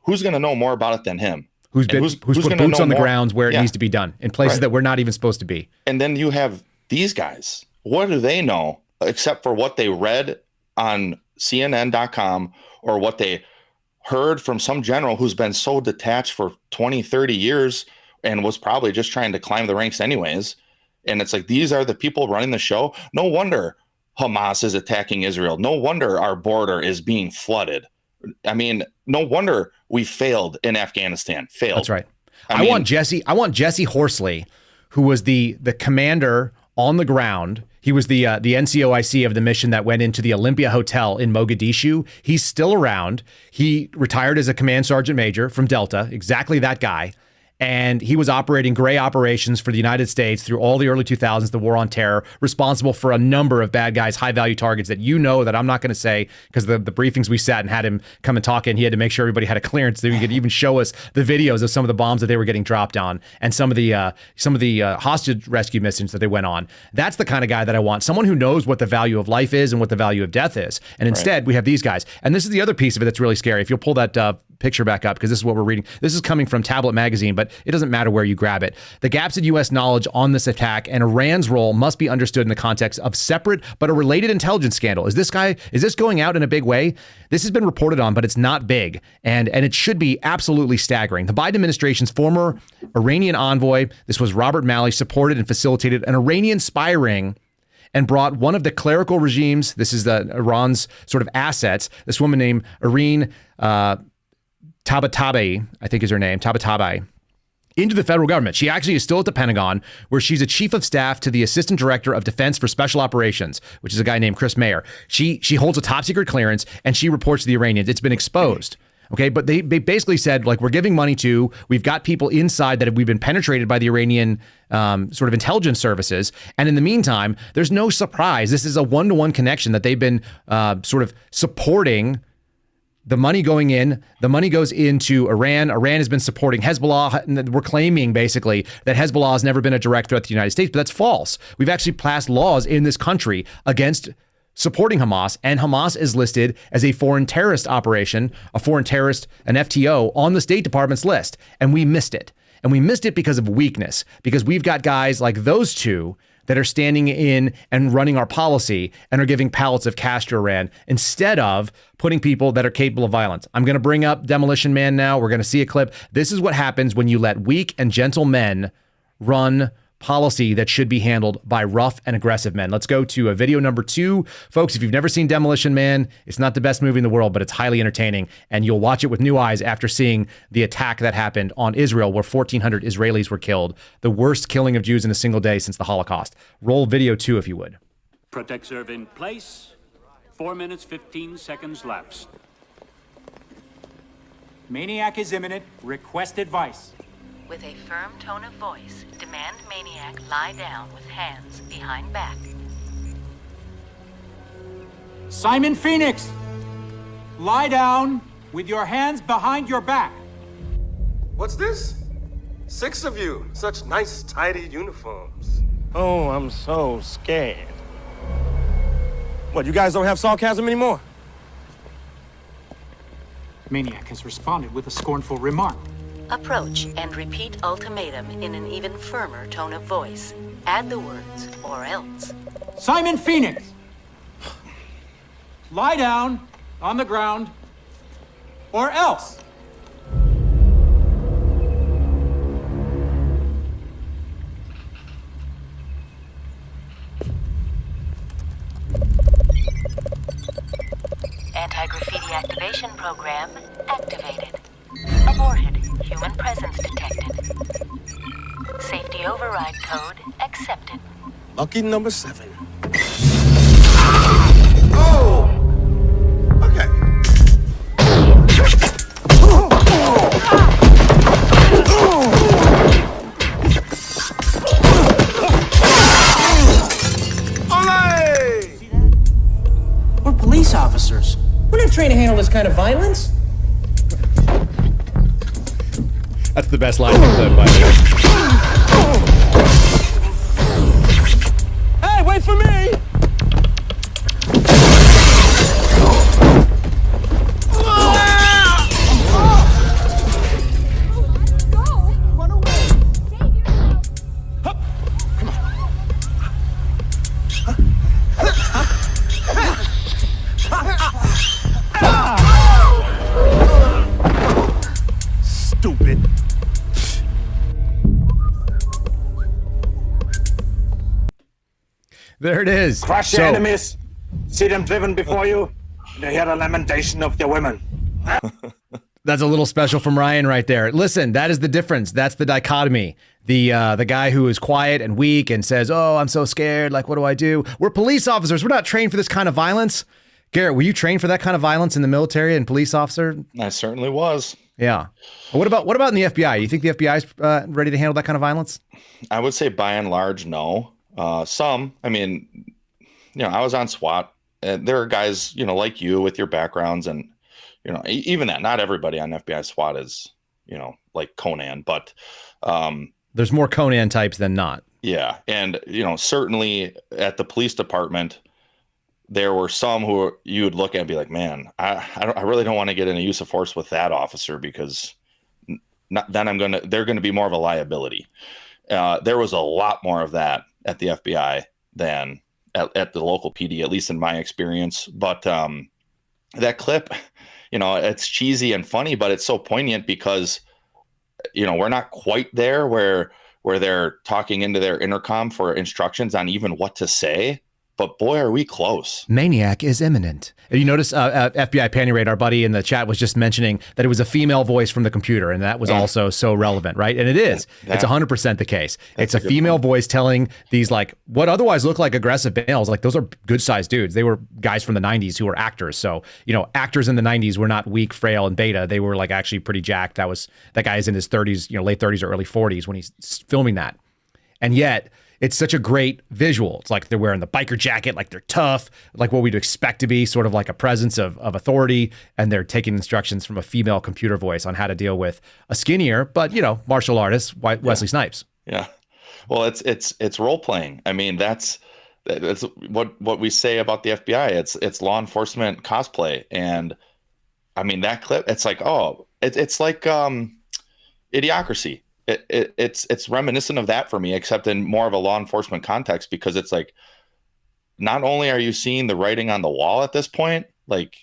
Who's going to know more about it than him? Who's put boots on the grounds where it needs to be done in places that we're not even supposed to be. And then you have these guys. What do they know except for what they read on CNN.com or what they heard from some general who's been so detached for 20, 30 years and was probably just trying to climb the ranks anyways. And it's like, these are the people running the show. No wonder Hamas is attacking Israel. No wonder our border is being flooded. I mean, no wonder we failed in Afghanistan. That's right. I want Jesse Horsley, who was the commander on the ground. He was the NCOIC of the mission that went into the Olympia Hotel in Mogadishu. He's still around. He retired as a command sergeant major from Delta, exactly that guy. And he was operating gray operations for the United States through all the early 2000s, the war on terror, responsible for a number of bad guys, high-value targets that you know that I'm not going to say, because the briefings we sat and had him come and talk in, he had to make sure everybody had a clearance so he could even show us the videos of some of the bombs that they were getting dropped on and some of the hostage rescue missions that they went on. That's the kind of guy that I want, someone who knows what the value of life is and what the value of death is. And instead, we have these guys. And this is the other piece of it that's really scary. If you'll pull that picture back up, because this is what we're reading. This is coming from Tablet Magazine, but it doesn't matter where you grab it. The gaps in U.S. knowledge on this attack and Iran's role must be understood in the context of separate but a related intelligence scandal. Is this going out in a big way? This has been reported on, but it's not big, and it should be absolutely staggering. The Biden administration's former Iranian envoy, this was Robert Malley, supported and facilitated an Iranian spy ring and brought one of the clerical regimes, this is Iran's sort of assets, this woman named Irene Tabatabai, I think is her name, Tabatabai, into the federal government. She actually is still at the Pentagon, where she's a chief of staff to the Assistant Director of Defense for Special Operations, which is a guy named Chris Mayer. She holds a top secret clearance, and she reports to the Iranians. It's been exposed. Okay, but they basically said, like, we're giving money to, we've got people inside that we've been penetrated by the Iranian sort of intelligence services. And in the meantime, there's no surprise. This is a one-to-one connection that they've been sort of supporting. The money going in, the money goes into Iran. Iran has been supporting Hezbollah. And we're claiming basically that Hezbollah has never been a direct threat to the United States, but that's false. We've actually passed laws in this country against supporting Hamas, and Hamas is listed as a foreign terrorist operation, a foreign terrorist, an FTO, on the State Department's list. And we missed it. And we missed it because of weakness, because we've got guys like those two that are standing in and running our policy and are giving pallets of cash to Iran instead of putting people that are capable of violence. I'm going to bring up Demolition Man now. We're going to see a clip. This is what happens when you let weak and gentle men run policy that should be handled by rough and aggressive men. Let's go to video number 2. Folks, if you've never seen Demolition Man, it's not the best movie in the world, but it's highly entertaining, and you'll watch it with new eyes after seeing the attack that happened on Israel where 1,400 Israelis were killed, the worst killing of Jews in a single day since the Holocaust. Roll video 2 if you would. Protect serve in place. 4 minutes, 15 seconds lapsed. Maniac is imminent. Request advice. With a firm tone of voice, demand Maniac lie down with hands behind back. Simon Phoenix, lie down with your hands behind your back. What's this? 6 of you. Such nice, tidy uniforms. Oh, I'm so scared. What, you guys don't have sarcasm anymore? Maniac has responded with a scornful remark. Approach and repeat ultimatum in an even firmer tone of voice. Add the words, or else. Simon Phoenix, lie down on the ground, or else. Anti-graffiti activation program activated. Aborted. Human presence detected. Safety override code accepted. Lucky number 7. Oh! Okay. We're police officers. We're not trained to handle this kind of violence. That's the best line in the clip, by the way. Hey, wait for me! Stupid. There it is. Crush your enemies, see them driven before you, and you hear the lamentation of their women. That's a little special from Ryan right there. Listen, that is the difference. That's the dichotomy. The guy who is quiet and weak and says, "Oh, I'm so scared. Like, what do I do?" We're police officers. We're not trained for this kind of violence. Garrett, were you trained for that kind of violence in the military and police officer? I certainly was. Yeah. What about in the FBI? You think the FBI is ready to handle that kind of violence? I would say by and large, no. Some, I mean, I was on SWAT, and there are guys, like you with your backgrounds, and even that. Not everybody on FBI SWAT is, like Conan, but there's more Conan types than not. Yeah, and certainly at the police department, there were some who you would look at and be like, man, I really don't want to get in a use of force with that officer because then they're gonna be more of a liability. There was a lot more of that at the FBI than at the local PD, at least in my experience. But that clip, it's cheesy and funny, but it's so poignant because we're not quite there where they're talking into their intercom for instructions on even what to say. But boy, are we close. Maniac is imminent. And you notice FBI Panty Raid, our buddy in the chat, was just mentioning that it was a female voice from the computer, and that was also so relevant, right? And it is. It's 100% the case. It's a female voice telling these, like, what otherwise look like aggressive males. Like, those are good-sized dudes. They were guys from the 90s who were actors. So, actors in the 90s were not weak, frail, and beta. They were, like, actually pretty jacked. That guy is in his 30s, late 30s or early 40s when he's filming that. And yet, it's such a great visual. It's like they're wearing the biker jacket, like they're tough, like what we'd expect to be, sort of like a presence of authority. And they're taking instructions from a female computer voice on how to deal with a skinnier, but martial artist, Wesley Snipes. Yeah. Well, it's role playing. I mean, that's what we say about the FBI. It's law enforcement cosplay. And I mean, that clip, it's like, it's like Idiocracy. It's reminiscent of that for me, except in more of a law enforcement context, because it's like, not only are you seeing the writing on the wall at this point, like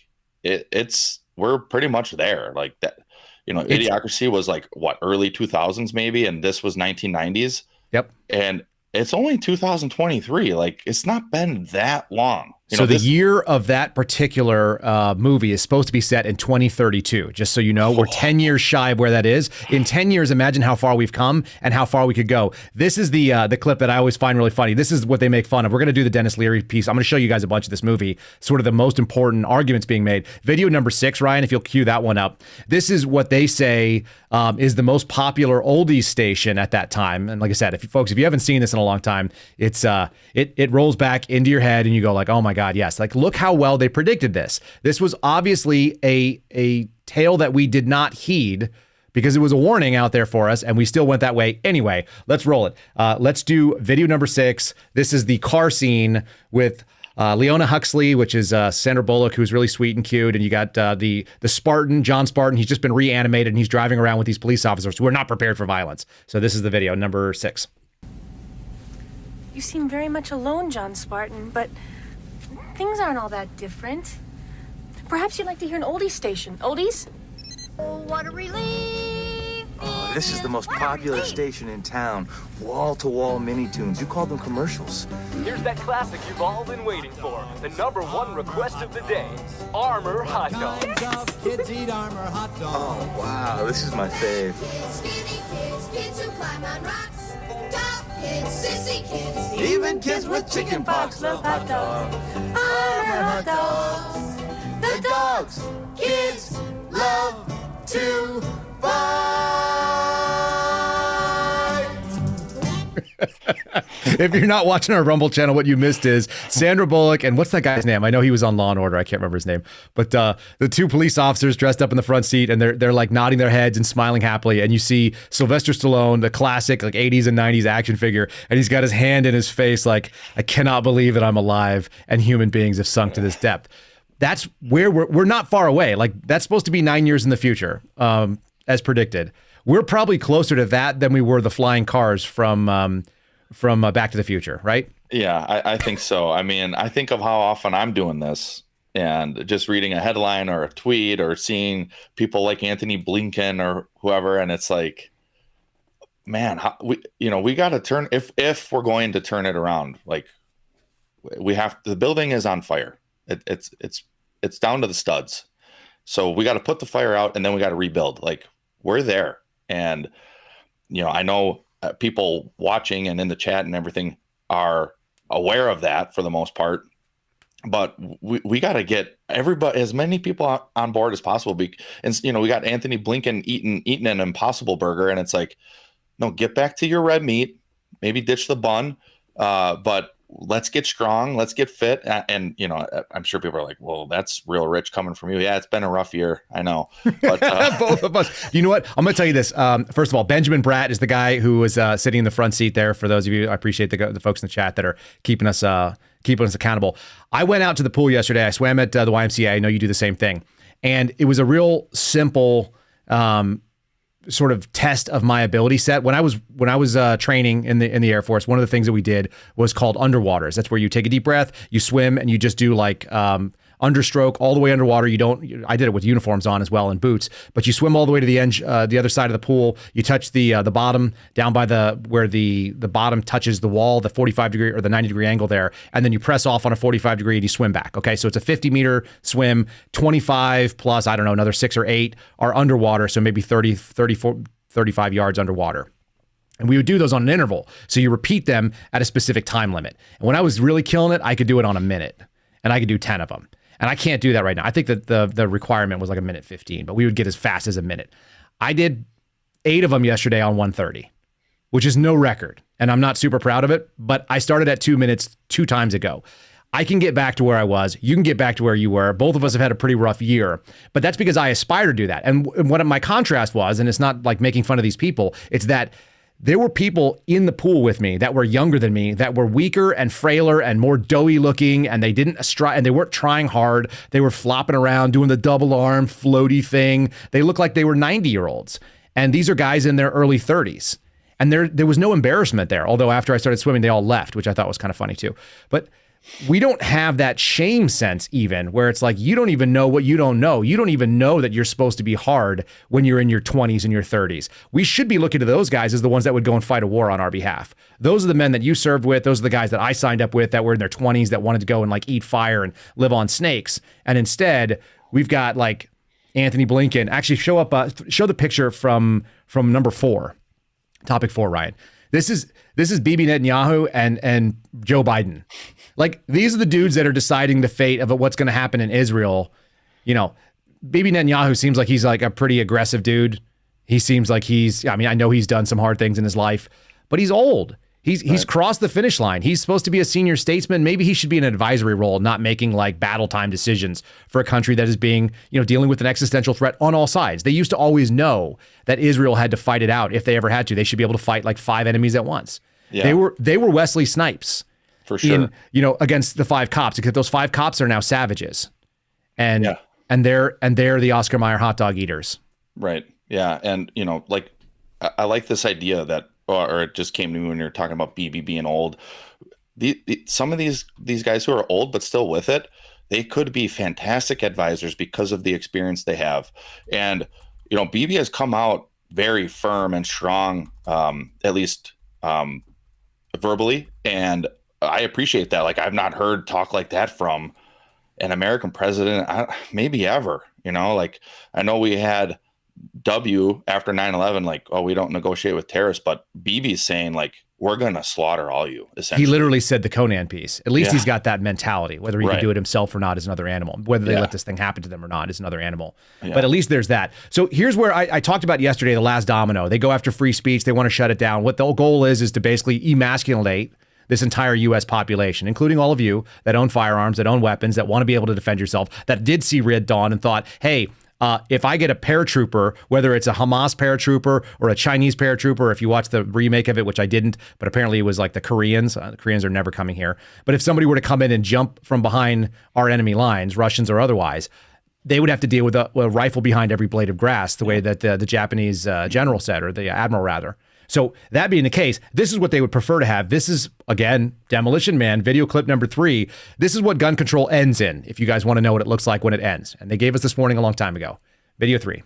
we're pretty much there. Like that, Idiocracy was like what, early 2000s maybe, and this was 1990s. Yep. And it's only 2023. Like, it's not been that long. So the year of that particular movie is supposed to be set in 2032. Just so you know, we're 10 years shy of where that is. In 10 years, imagine how far we've come and how far we could go. This is the clip that I always find really funny. This is what they make fun of. We're going to do the Dennis Leary piece. I'm going to show you guys a bunch of this movie, sort of the most important arguments being made. Video number 6, Ryan, if you'll cue that one up. This is what they say is the most popular oldies station at that time. And like I said, if you haven't seen this in a long time, it's it rolls back into your head and you go like, oh my God, yes. Like, look how well they predicted this. This was obviously a tale that we did not heed because it was a warning out there for us and we still went that way. Anyway, let's roll it. Let's do video number 6. This is the car scene with Leona Huxley, which is Sandra Bullock, who's really sweet and cute. And you got the Spartan, John Spartan. He's just been reanimated and he's driving around with these police officers who are not prepared for violence. So this is the video number 6. You seem very much alone, John Spartan, but things aren't all that different. Perhaps you'd like to hear an oldies station. Oldies? Oh, what a relief! Oh, this is the most popular station in town. Wall-to-wall mini-tunes. You call them commercials. Here's that classic you've all been waiting for. The #1 request of the day. Armor hot dogs. Kids eat Armor hot dogs. Oh, wow. This is my fave. Kids who climb on rocks. Top kids, sissy kids. Even kids with chicken pox love hot dogs. Armor hot dogs. The dogs kids love to buy. If you're not watching our Rumble channel, what you missed is Sandra Bullock and what's that guy's name? I know he was on Law and Order. I can't remember his name. But the two police officers dressed up in the front seat and they're like nodding their heads and smiling happily. And you see Sylvester Stallone, the classic like 80s and 90s action figure, and he's got his hand in his face like, I cannot believe that I'm alive and human beings have sunk to this depth. That's where we're not far away. Like, that's supposed to be 9 years in the future, as predicted. We're probably closer to that than we were the flying cars from Back to the Future, right? Yeah, I think so. I mean, I think of how often I'm doing this and just reading a headline or a tweet or seeing people like Anthony Blinken or whoever, and it's like, man, we got to turn if we're going to turn it around. Like, we have, the building is on fire. It's down to the studs. So we got to put the fire out and then we got to rebuild. Like, we're there. And, I know people watching and in the chat and everything are aware of that for the most part, but we got to get everybody, as many people on board as possible. And, we got Anthony Blinken eating an Impossible Burger. And it's like, no, get back to your red meat, maybe ditch the bun. But let's get strong, let's get fit. And, I'm sure people are like, well, that's real rich coming from you. Yeah, it's been a rough year. I know. But, both of us. You know what? I'm going to tell you this. First of all, Benjamin Bratt is the guy who was sitting in the front seat there. For those of you, I appreciate the folks in the chat that are keeping us accountable. I went out to the pool yesterday. I swam at the YMCA. I know you do the same thing. And it was a real simple sort of test of my ability set. When I was training in the Air Force, one of the things that we did was called underwaters. That's where you take a deep breath, you swim, and you just do like understroke all the way underwater. I did it with uniforms on as well and boots, but you swim all the way to the end, the other side of the pool. You touch the bottom down by where the bottom touches the wall, the 45 degree or the 90 degree angle there, and then you press off on a 45 degree and you swim back. Okay, so it's a 50 meter swim, 25 plus, I don't know, another 6 or 8 are underwater, so maybe 30, 34, 35 yards underwater. And we would do those on an interval. So you repeat them at a specific time limit. And when I was really killing it, I could do it on a minute, and I could do 10 of them. And I can't do that right now. I think that the requirement was like a minute 15, but we would get as fast as a minute. I did 8 of them yesterday on 1:30, which is no record. And I'm not super proud of it, but I started at 2 minutes 2 times ago. I can get back to where I was. You can get back to where you were. Both of us have had a pretty rough year, but that's because I aspire to do that. And what my contrast was, and it's not like making fun of these people, it's that there were people in the pool with me that were younger than me, that were weaker and frailer and more doughy looking, and they weren't trying hard. They were flopping around doing the double arm floaty thing. They looked like they were 90-year-olds. And these are guys in their early 30s. And there was no embarrassment there. Although after I started swimming, they all left, which I thought was kind of funny too. But we don't have that shame sense even where it's like, you don't even know what you don't know. You don't even know that you're supposed to be hard when you're in your 20s and your 30s. We should be looking to those guys as the ones that would go and fight a war on our behalf. Those are the men that you served with. Those are the guys that I signed up with that were in their 20s that wanted to go and like eat fire and live on snakes. And instead we've got like Anthony Blinken. Actually show the picture from number 4, topic 4, Ryan. This is Bibi Netanyahu and Joe Biden. Like, these are the dudes that are deciding the fate of what's going to happen in Israel. You know, Bibi Netanyahu seems like he's like a pretty aggressive dude. He seems like I know he's done some hard things in his life, but he's old. He's crossed the finish line. He's supposed to be a senior statesman. Maybe he should be in an advisory role, not making like battle time decisions for a country that is being, dealing with an existential threat on all sides. They used to always know that Israel had to fight it out if they ever had to. They should be able to fight like 5 enemies at once. Yeah. They were Wesley Snipes for sure. Against the 5 cops, because those 5 cops are now savages, and they're the Oscar Mayer hot dog eaters. Right. Yeah. And like I like this idea that. Or it just came to me when you were talking about BB being old. Some of these guys who are old but still with it, they could be fantastic advisors because of the experience they have. And BB has come out very firm and strong, at least verbally, and I appreciate that. Like, I've not heard talk like that from an American president, maybe ever. Like, I know we had W after 9/11, like, oh, we don't negotiate with terrorists, but BB's saying like, we're gonna slaughter all you, essentially. He literally said the Conan piece. At least he's got that mentality. Whether he can do it himself or not is another animal. Whether they let this thing happen to them or not is another animal. But at least there's that. So here's where I talked about yesterday, the last domino. They go after free speech. They want to shut it down. What the goal is to basically emasculate this entire U.S. population, including all of you that own firearms, that own weapons, that want to be able to defend yourself, that did see Red Dawn and thought, hey, if I get a paratrooper, whether it's a Hamas paratrooper or a Chinese paratrooper, if you watch the remake of it, which I didn't, but apparently it was like the Koreans. The Koreans are never coming here. But if somebody were to come in and jump from behind our enemy lines, Russians or otherwise, they would have to deal with a rifle behind every blade of grass, the way that the Japanese general said, or the admiral rather. So that being the case, this is what they would prefer to have. This is, again, Demolition Man, video clip number 3. This is what gun control ends in, if you guys want to know what it looks like when it ends. And they gave us this warning a long time ago. Video 3.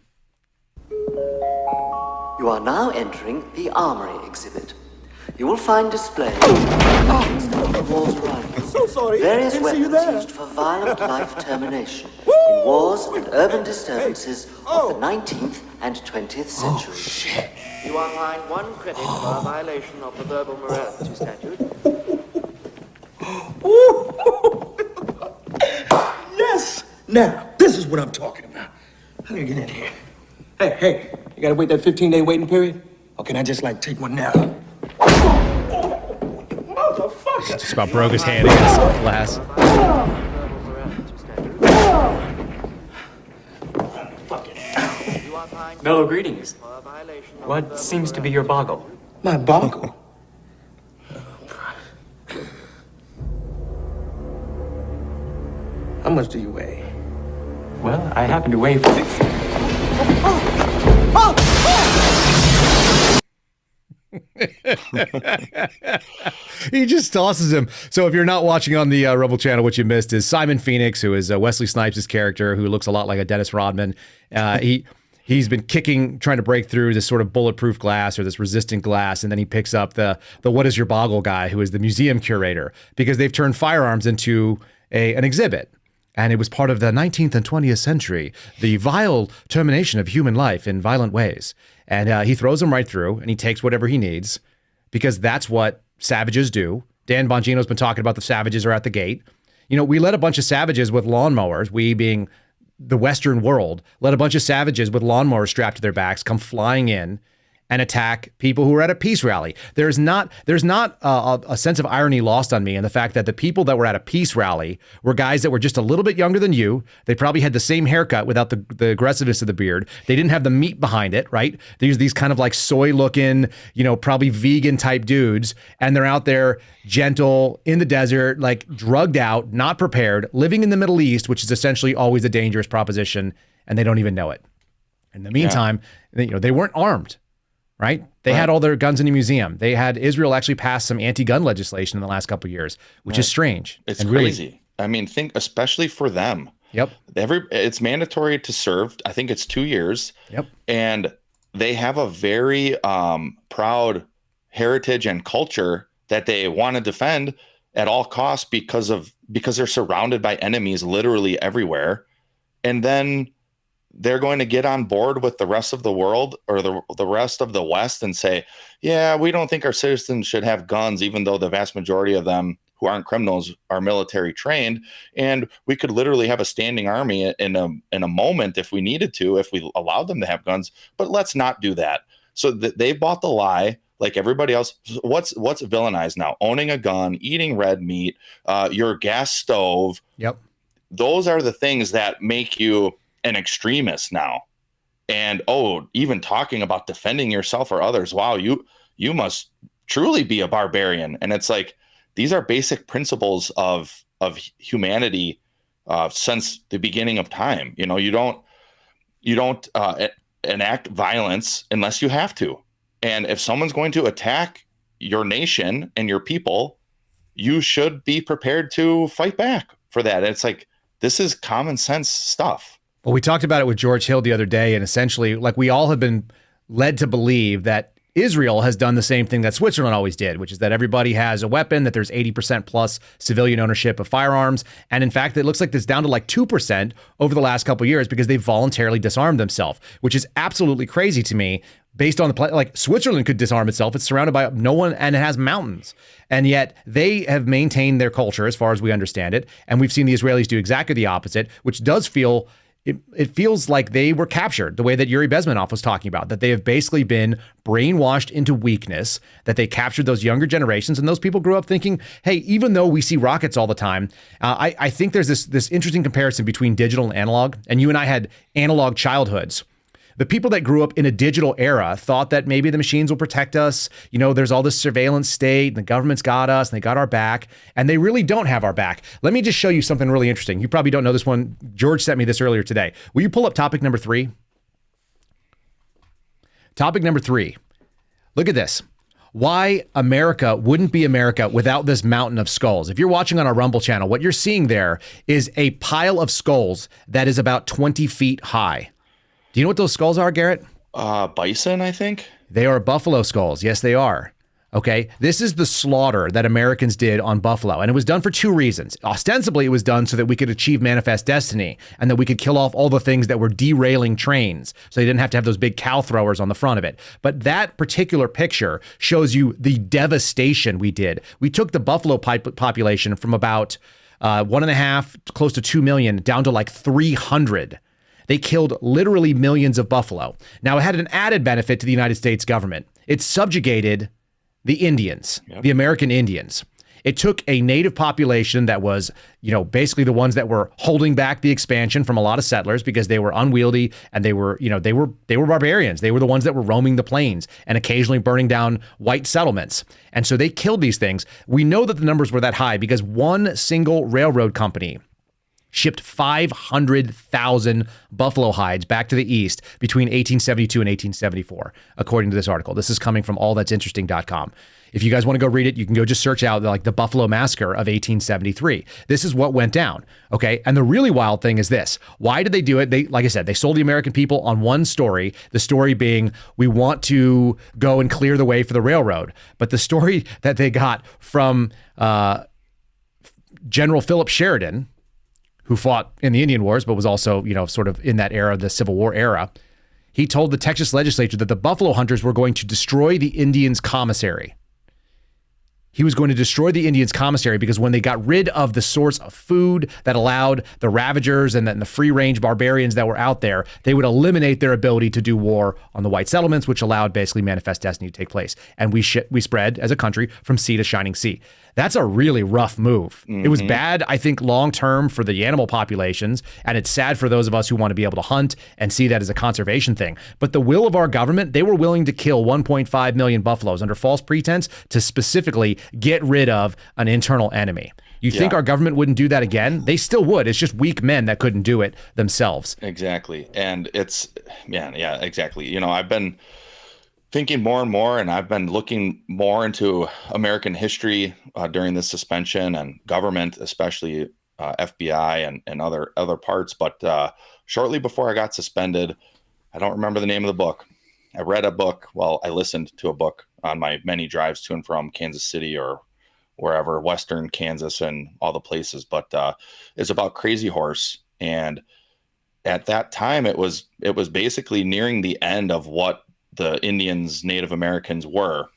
You are now entering the Armory exhibit. You will find displayed the walls around you. So sorry. Various Didn't see you weapons there. used for violent life termination in wars and urban disturbances of the 19th and 20th century. Oh, shit. You are fined 1 credit for a violation of the verbal morality statute. Yes. Now, this is what I'm talking about. How do you get in here? Hey, you gotta wait that 15-day waiting period? Or can I just, take one now? Motherfucker! Just about broke his hand against the glass. Mellow greetings. What seems to be your boggle? My boggle? How much do you weigh? Well, I happen to weigh He just tosses him. So if you're not watching on the Rebel channel, what you missed is Simon Phoenix, who is Wesley Snipes' character, who looks a lot like a Dennis Rodman. He's been kicking, trying to break through this sort of bulletproof glass or this resistant glass, and then he picks up the what is your boggle guy, who is the museum curator, because they've turned firearms into an exhibit. And it was part of the 19th and 20th century, the vile termination of human life in violent ways. And he throws them right through, and he takes whatever he needs, because that's what savages do. Dan Bongino's been talking about the savages are at the gate. We let a bunch of savages with lawnmowers, we being the Western world, let a bunch of savages with lawnmowers strapped to their backs come flying in and attack people who are at a peace rally. There's not a sense of irony lost on me in the fact that the people that were at a peace rally were guys that were just a little bit younger than you. They probably had the same haircut without the aggressiveness of the beard. They didn't have the meat behind it, right? There's these kind of like soy looking, probably vegan type dudes. And they're out there gentle in the desert, like drugged out, not prepared, living in the Middle East, which is essentially always a dangerous proposition. And they don't even know it. In the meantime, they weren't armed. right? They had all their guns in a museum. They had Israel actually pass some anti-gun legislation in the last couple of years, which is strange. It's and crazy. I mean, think especially for them. Yep. It's mandatory to serve. I think it's 2 years. Yep. And they have a very proud heritage and culture that they want to defend at all costs because they're surrounded by enemies literally everywhere. And then they're going to get on board with the rest of the world or the rest of the West and say, yeah, we don't think our citizens should have guns, even though the vast majority of them who aren't criminals are military trained. And we could literally have a standing army in a moment if we needed to, if we allowed them to have guns, but let's not do that. So they bought the lie like everybody else. What's villainized now? Owning a gun, eating red meat, your gas stove. Yep. Those are the things that make you an extremist now. And even talking about defending yourself or others, wow, you must truly be a barbarian. And it's like, these are basic principles of humanity since the beginning of time. You don't enact violence unless you have to. And if someone's going to attack your nation and your people, you should be prepared to fight back for that. And it's like, this is common sense stuff. Well, we talked about it with George Hill the other day, and essentially, like, we all have been led to believe that Israel has done the same thing that Switzerland always did, which is that everybody has a weapon, that there's 80% plus civilian ownership of firearms. And in fact, it looks like it's down to like 2% over the last couple of years because they voluntarily disarmed themselves, which is absolutely crazy to me based on like Switzerland could disarm itself. It's surrounded by no one and it has mountains. And yet they have maintained their culture as far as we understand it. And we've seen the Israelis do exactly the opposite, which does feel it feels like they were captured the way that Yuri Bezmenov was talking about, that they have basically been brainwashed into weakness, that they captured those younger generations. And those people grew up thinking, hey, even though we see rockets all the time, I think there's this interesting comparison between digital and analog. And you and I had analog childhoods. The people that grew up in a digital era thought that maybe the machines will protect us. There's all this surveillance state and the government's got us and they got our back, and they really don't have our back. Let me just show you something really interesting. You probably don't know this one. George sent me this earlier today. Will you pull up topic number 3? Topic number 3. Look at this. Why America wouldn't be America without this mountain of skulls. If you're watching on our Rumble channel, what you're seeing there is a pile of skulls that is about 20 feet high. Do you know what those skulls are, Garrett? Bison, I think. They are buffalo skulls. Yes, they are. Okay. This is the slaughter that Americans did on buffalo. And it was done for 2 reasons. Ostensibly, it was done so that we could achieve manifest destiny and that we could kill off all the things that were derailing trains. So they didn't have to have those big cow throwers on the front of it. But that particular picture shows you the devastation we did. We took the buffalo population from about 1.5, close to 2 million down to like 300. They killed literally millions of buffalo. Now, it had an added benefit to the United States government. It subjugated the Indians, the American Indians. It took a native population that was, basically the ones that were holding back the expansion from a lot of settlers because they were unwieldy and they were barbarians. They were the ones that were roaming the plains and occasionally burning down white settlements. And so they killed these things. We know that the numbers were that high because one single railroad company shipped 500,000 buffalo hides back to the East between 1872 and 1874, according to this article. This is coming from allthat'sinteresting.com. If you guys want to go read it, you can go just search out like the Buffalo Massacre of 1873. This is what went down. Okay. And the really wild thing is this. Why did they do it? They, like I said, they sold the American people on one story, the story being, we want to go and clear the way for the railroad. But the story that they got from General Philip Sheridan, who fought in the Indian Wars, but was also, sort of in that era, the Civil War era, he told the Texas legislature that the buffalo hunters were going to destroy the Indians' commissary. He was going to destroy the Indians' commissary because when they got rid of the source of food that allowed the ravagers and then the free-range barbarians that were out there, they would eliminate their ability to do war on the white settlements, which allowed basically manifest destiny to take place. And we spread as a country from sea to shining sea. That's a really rough move. It was bad, I think, long-term for the animal populations, and it's sad for those of us who want to be able to hunt and see that as a conservation thing. But the will of our government, they were willing to kill 1.5 million buffaloes under false pretense to specifically get rid of an internal enemy. You think our government wouldn't do that again? They still would. It's just weak men that couldn't do it themselves. Exactly. And it's, yeah, exactly. I've been thinking more and more, and I've been looking more into American history during this suspension and government, especially FBI and other parts. But shortly before I got suspended, I don't remember the name of the book. I read a book. Well, I listened to a book on my many drives to and from Kansas City or wherever, Western Kansas and all the places. But it's about Crazy Horse. And at that time, it was basically nearing the end of what the Indians, Native Americans were.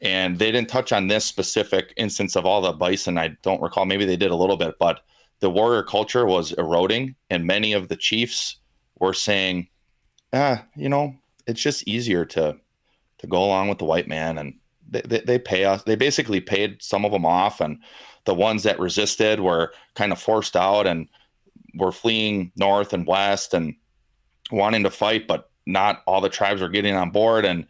And they didn't touch on this specific instance of all the bison. I don't recall. Maybe they did a little bit, but the warrior culture was eroding. And many of the chiefs were saying, it's just easier to go along with the white man. And they pay us. They basically paid some of them off. And the ones that resisted were kind of forced out and were fleeing north and west and wanting to fight, but not all the tribes were getting on board. And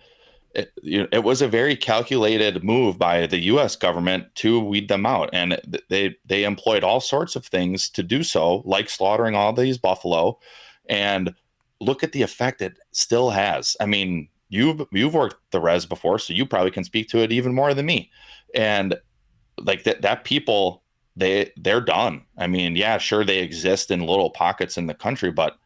it was a very calculated move by the U.S. government to weed them out. And they employed all sorts of things to do so, like slaughtering all these buffalo. And look at the effect it still has. I mean, you've worked the res before, so you probably can speak to it even more than me. And like that people, they're done. I mean, yeah, sure, they exist in little pockets in the country, but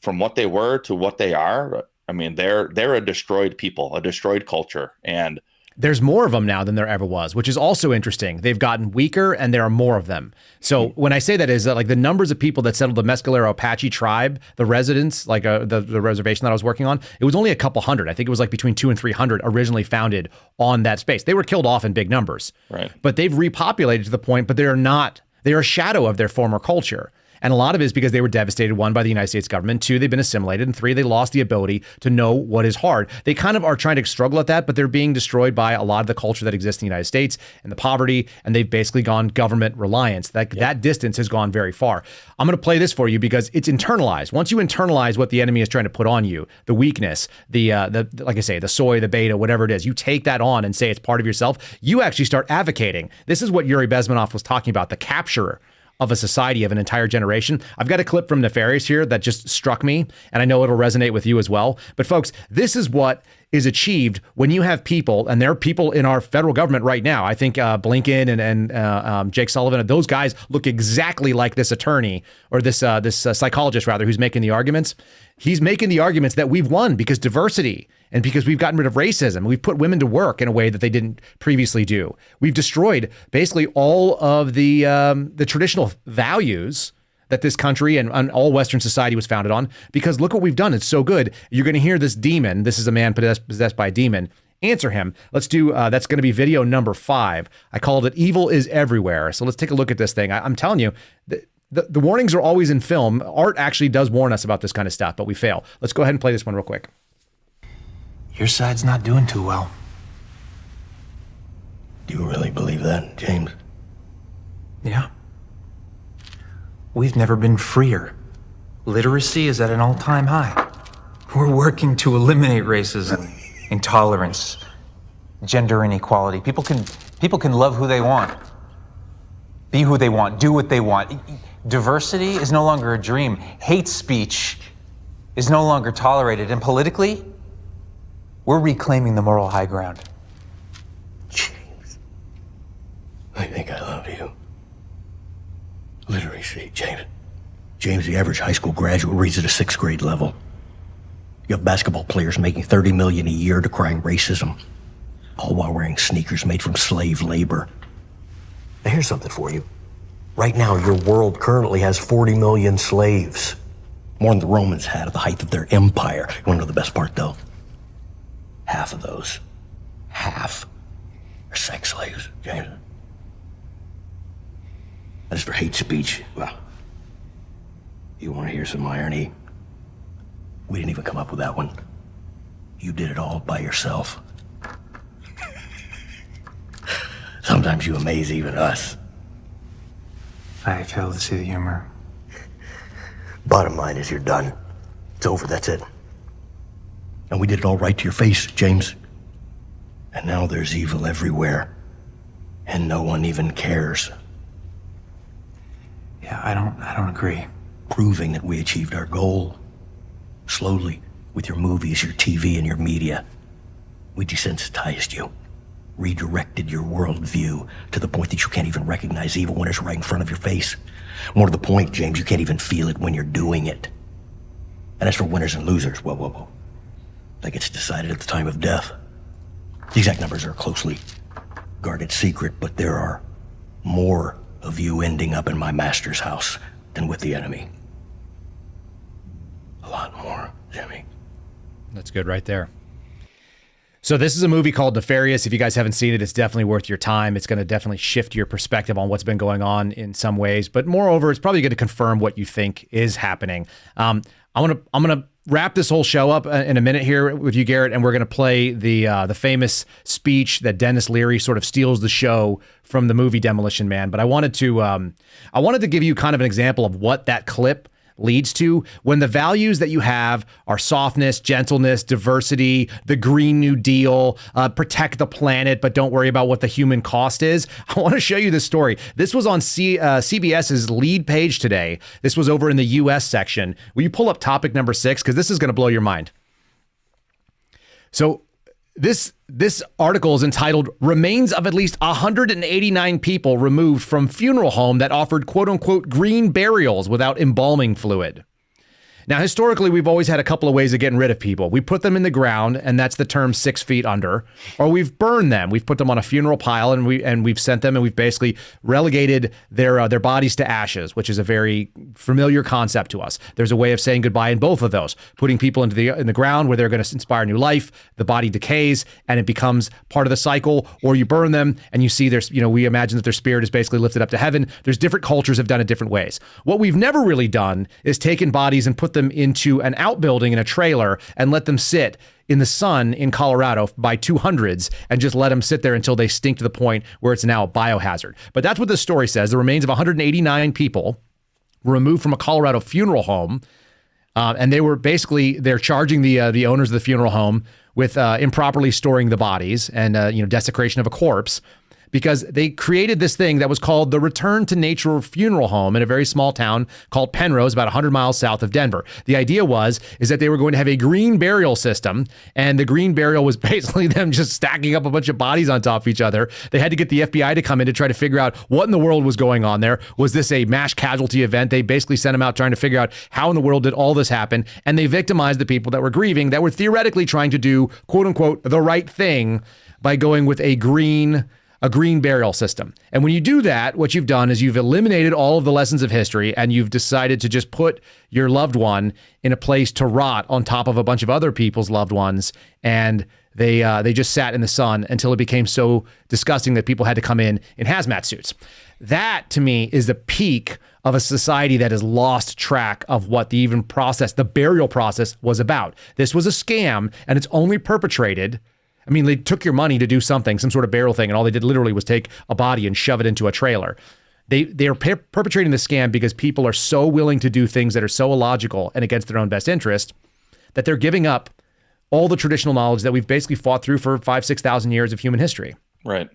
from what they were to what they are, I mean, they're a destroyed people, a destroyed culture. And there's more of them now than there ever was, which is also interesting. They've gotten weaker and there are more of them. So when I say that is that like the numbers of people that settled the Mescalero Apache tribe, the residents, like the reservation that I was working on, it was only a couple hundred. I think it was like between 200 and 300 originally founded on that space. They were killed off in big numbers, right? But they've repopulated to the point, but they're a shadow of their former culture. And a lot of it is because they were devastated, one, by the United States government, two, they've been assimilated, and three, they lost the ability to know what is hard. They kind of are trying to struggle at that, but they're being destroyed by a lot of the culture that exists in the United States and the poverty, and they've basically gone government reliance. That distance has gone very far. I'm going to play this for you because it's internalized. Once you internalize what the enemy is trying to put on you, the weakness, the like I say, the soy, the beta, whatever it is, you take that on and say it's part of yourself, you actually start advocating. This is what Yuri Bezmenov was talking about, the capture of a society, of an entire generation. I've got a clip from Nefarious here that just struck me, and I know it'll resonate with you as well. But folks, this is what is achieved when you have people, and there are people in our federal government right now. I think Blinken and Jake Sullivan, those guys look exactly like this attorney, or this psychologist rather, who's making the arguments. He's making the arguments that we've won because diversity and because we've gotten rid of racism. We've put women to work in a way that they didn't previously do. We've destroyed basically all of the traditional values that this country and all Western society was founded on, because look what we've done. It's so good. You're going to hear this demon. This is a man possessed by a demon. Answer him. Let's do, that's going to be video number 5. I called it Evil is Everywhere. So let's take a look at this thing. I'm telling you, the warnings are always in film. Art actually does warn us about this kind of stuff, but we fail. Let's go ahead and play this one real quick. Your side's not doing too well. Do you really believe that, James? Yeah. We've never been freer. Literacy is at an all-time high. We're working to eliminate racism, intolerance, gender inequality. People can love who they want, be who they want, do what they want. Diversity is no longer a dream. Hate speech is no longer tolerated. And politically, we're reclaiming the moral high ground. James, I think I love you. Literacy, James. James, the average high school graduate reads at a 6th grade level. You have basketball players making $30 million a year decrying racism, all while wearing sneakers made from slave labor. Now, here's something for you. Right now, your world currently has 40 million slaves. More than the Romans had at the height of their empire. You want to know the best part, though? Half of those, half, are sex slaves, James. As for hate speech, well, you want to hear some irony? We didn't even come up with that one. You did it all by yourself. Sometimes you amaze even us. I fail to see the humor. Bottom line is you're done. It's over, that's it. And we did it all right to your face, James. And now there's evil everywhere. And no one even cares. Yeah, I don't agree. Proving that we achieved our goal. Slowly, with your movies, your TV, and your media. We desensitized you, redirected your worldview to the point that you can't even recognize evil when it's right in front of your face. More to the point, James, you can't even feel it when you're doing it. And as for winners and losers, whoa. That gets decided at the time of death. The exact numbers are a closely guarded secret, but there are more of you ending up in my master's house than with the enemy. A lot more, Jimmy. That's good right there. So this is a movie called Nefarious. If you guys haven't seen it, it's definitely worth your time. It's going to definitely shift your perspective on what's been going on in some ways, but moreover, it's probably going to confirm what you think is happening. I'm gonna wrap this whole show up in a minute here with you, Garrett, and we're gonna play the famous speech that Dennis Leary sort of steals the show from the movie Demolition Man. But I wanted to give you kind of an example of what that clip leads to when the values that you have are softness, gentleness, diversity, the Green New Deal, protect the planet, but don't worry about what the human cost is. I want to show you this story. This was on CBS's lead page today. This was over in the US section. Will you pull up topic number 6? Because this is going to blow your mind. So this article is entitled "Remains of at least 189 people removed from funeral home that offered quote-unquote green burials without embalming fluid." Now, historically, we've always had a couple of ways of getting rid of people. We put them in the ground, and that's the term 6 feet under, or we've burned them. We've put them on a funeral pile, and we've sent them, and we've basically relegated their bodies to ashes, which is a very familiar concept to us. There's a way of saying goodbye in both of those, putting people in the ground where they're going to inspire new life. The body decays, and it becomes part of the cycle, or you burn them, and you see we imagine that their spirit is basically lifted up to heaven. There's different cultures have done it different ways. What we've never really done is taken bodies and put them into an outbuilding in a trailer and let them sit in the sun in Colorado by 200s and just let them sit there until they stink to the point where it's now a biohazard. But that's what this story says. The remains of 189 people were removed from a Colorado funeral home. And they're charging the owners of the funeral home with improperly storing the bodies and desecration of a corpse, because they created this thing that was called the Return to Nature Funeral Home in a very small town called Penrose, about 100 miles south of Denver. The idea is that they were going to have a green burial system, and the green burial was basically them just stacking up a bunch of bodies on top of each other. They had to get the FBI to come in to try to figure out what in the world was going on there. Was this a mass casualty event? They basically sent them out trying to figure out how in the world did all this happen, and they victimized the people that were grieving, that were theoretically trying to do, quote unquote, the right thing by going with a green burial system. And when you do that, what you've done is you've eliminated all of the lessons of history, and you've decided to just put your loved one in a place to rot on top of a bunch of other people's loved ones. And they just sat in the sun until it became so disgusting that people had to come in hazmat suits. That, to me, is the peak of a society that has lost track of what the burial process was about. This was a scam, and it's only perpetrated. I mean, they took your money to do something, some sort of burial thing, and all they did literally was take a body and shove it into a trailer. They are perpetrating the scam because people are so willing to do things that are so illogical and against their own best interest that they're giving up all the traditional knowledge that we've basically fought through for 5,000-6,000 years of human history. Right.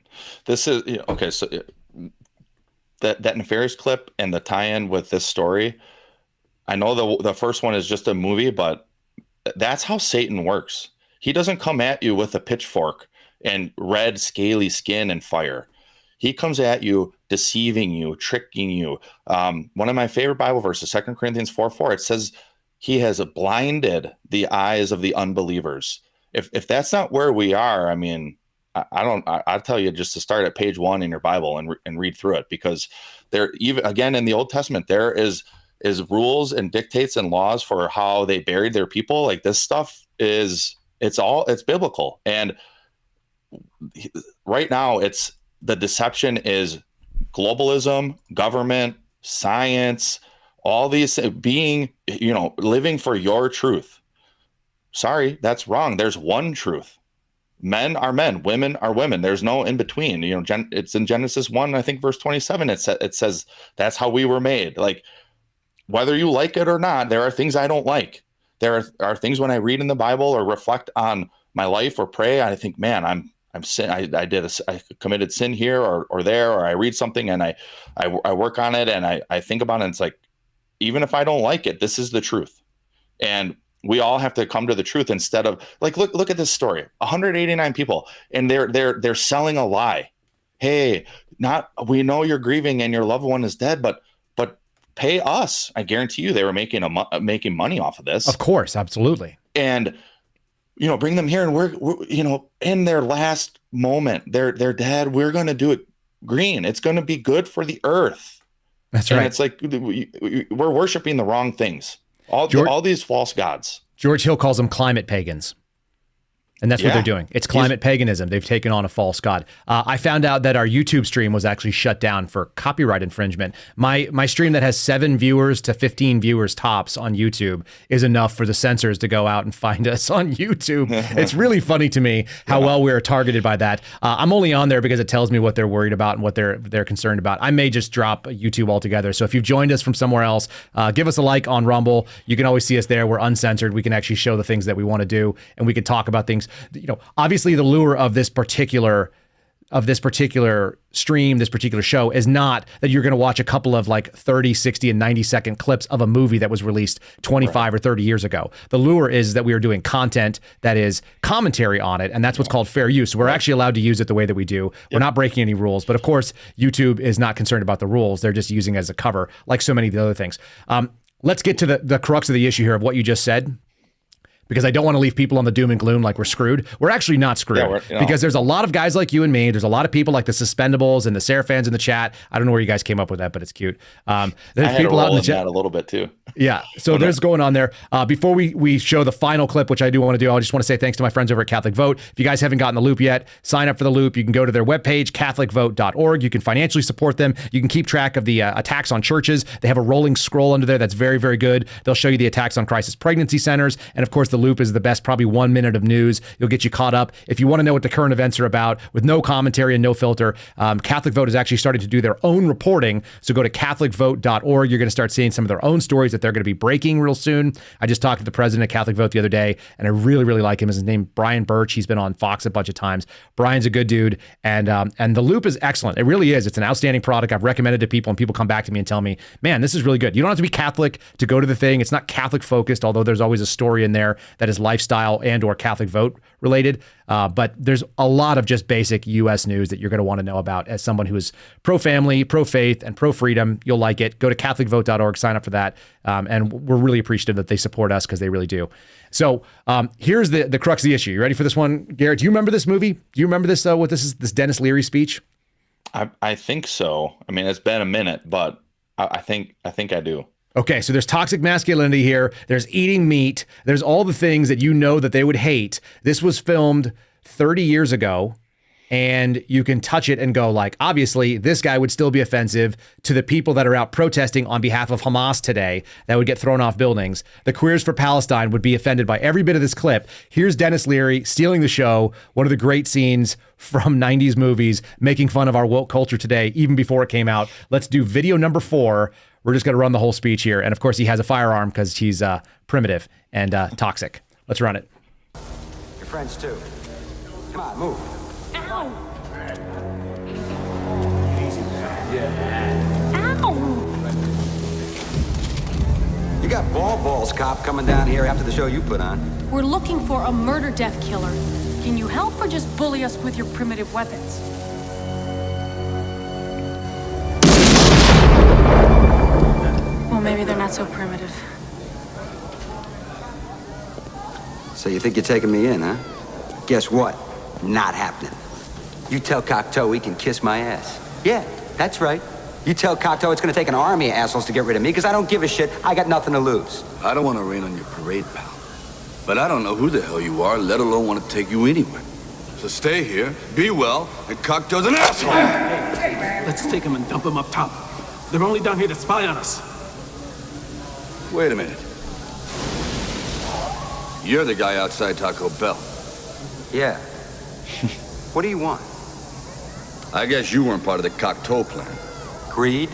This is okay. So that Nefarious clip and the tie-in with this story, I know the first one is just a movie, but that's how Satan works. He doesn't come at you with a pitchfork and red, scaly skin and fire. He comes at you, deceiving you, tricking you. One of my favorite Bible verses, 2 Corinthians 4:4, it says he has blinded the eyes of the unbelievers. If that's not where we are, I mean, I'll tell you just to start at page 1 in your Bible and read through it, because there, even again in the Old Testament, there is rules and dictates and laws for how they buried their people. Like, this stuff it's biblical. And right now the deception is globalism, government, science, all these living for your truth. Sorry, that's wrong. There's one truth. Men are men, women are women. There's no in between. It's in Genesis 1, I think verse 27. It says that's how we were made. Like, whether you like it or not, there are things I don't like. There are things when I read in the Bible or reflect on my life or pray, I think, man, I'm sin. I committed sin here or there, or I read something and I work on it and I think about it. And it's like, even if I don't like it, this is the truth. And we all have to come to the truth instead of like, look at this story, 189 people, and they're selling a lie. Hey, we know you're grieving and your loved one is dead, but pay us. I guarantee you they were making money off of this. Of course. Absolutely. And, bring them here, and we're in their last moment, they're dead. We're going to do it green. It's going to be good for the earth. That's and right. It's like we're worshiping the wrong things. All these false gods. George Hill calls them climate pagans. And that's what they're doing. It's climate paganism. They've taken on a false god. I found out that our YouTube stream was actually shut down for copyright infringement. My stream that has 7 viewers to 15 viewers tops on YouTube is enough for the censors to go out and find us on YouTube. It's really funny to me how well we are targeted by that. I'm only on there because it tells me what they're worried about and what they're concerned about. I may just drop YouTube altogether. So if you've joined us from somewhere else, give us a like on Rumble. You can always see us there. We're uncensored. We can actually show the things that we want to do, and we can talk about things. Obviously the lure of this particular stream, this particular show, is not that you're going to watch a couple of like 30, 60, and 90-second clips of a movie that was released 25 or 30 years ago. The lure is that we are doing content that is commentary on it, and that's what's called fair use. We're actually allowed to use it the way that we do. We're not breaking any rules, but of course, YouTube is not concerned about the rules. They're just using it as a cover, like so many of the other things. Let's get to the crux of the issue here of what you just said, because I don't want to leave people on the doom and gloom like we're screwed. We're actually not screwed, because there's a lot of guys like you and me. There's a lot of people like the Suspendables and the Seraphans in the chat. I don't know where you guys came up with that, but it's cute. There's people out in the chat a little bit too. Yeah, so there's going on there. Before we show the final clip, which I do want to do, I just want to say thanks to my friends over at Catholic Vote. If you guys haven't gotten the Loop yet, sign up for the Loop. You can go to their webpage, catholicvote.org. You can financially support them. You can keep track of the attacks on churches. They have a rolling scroll under there that's very, very good. They'll show you the attacks on crisis pregnancy centers. And of course, the Loop is the best, probably 1 minute of news. You'll get you caught up. If you want to know what the current events are about with no commentary and no filter, Catholic Vote is actually starting to do their own reporting. So go to catholicvote.org. You're going to start seeing some of their own stories that they're going to be breaking real soon. I just talked to the president of Catholic Vote the other day, and I really, really like him. His name Brian Birch. He's been on Fox a bunch of times. Brian's a good dude, and the Loop is excellent. It really is. It's an outstanding product. I've recommended it to people, and people come back to me and tell me, man, this is really good. You don't have to be Catholic to go to the thing. It's not Catholic focused, although there's always a story in there that is lifestyle and or Catholic Vote related. But there's a lot of just basic U.S. news that you're going to want to know about as someone who is pro-family, pro-faith, and pro-freedom. You'll like it. Go to catholicvote.org, sign up for that. And we're really appreciative that they support us, because they really do. So here's the crux of the issue. You ready for this one, Garrett? Do you remember this movie? Do you remember this, what this is, this Dennis Leary speech? I think so. I mean, it's been a minute, but I think I do. Okay, so there's toxic masculinity here. There's eating meat. There's all the things that you know that they would hate. This was filmed 30 years ago, and you can touch it and go like, obviously, this guy would still be offensive to the people that are out protesting on behalf of Hamas today that would get thrown off buildings. The Queers for Palestine would be offended by every bit of this clip. Here's Dennis Leary stealing the show, one of the great scenes from 90s movies, making fun of our woke culture today, even before it came out. Let's do video number 4. We're just going to run the whole speech here. And of course, he has a firearm because he's primitive and toxic. Let's run it. Your friends, too. Come on, move. Ow! Ow! You got balls, cop, coming down here after the show you put on. We're looking for a murder death killer. Can you help or just bully us with your primitive weapons? Well, maybe they're not so primitive. So you think you're taking me in, huh? Guess what? Not happening. You tell Cocteau he can kiss my ass. Yeah, that's right. You tell Cocteau it's gonna take an army of assholes to get rid of me, because I don't give a shit. I got nothing to lose. I don't want to rain on your parade, pal. But I don't know who the hell you are, let alone want to take you anywhere. So stay here, be well, and Cocteau's an asshole! Hey, let's take him and dump him up top. They're only down here to spy on us. Wait a minute. You're the guy outside Taco Bell. Yeah. What do you want? I guess you weren't part of the Cocteau plan. Greed,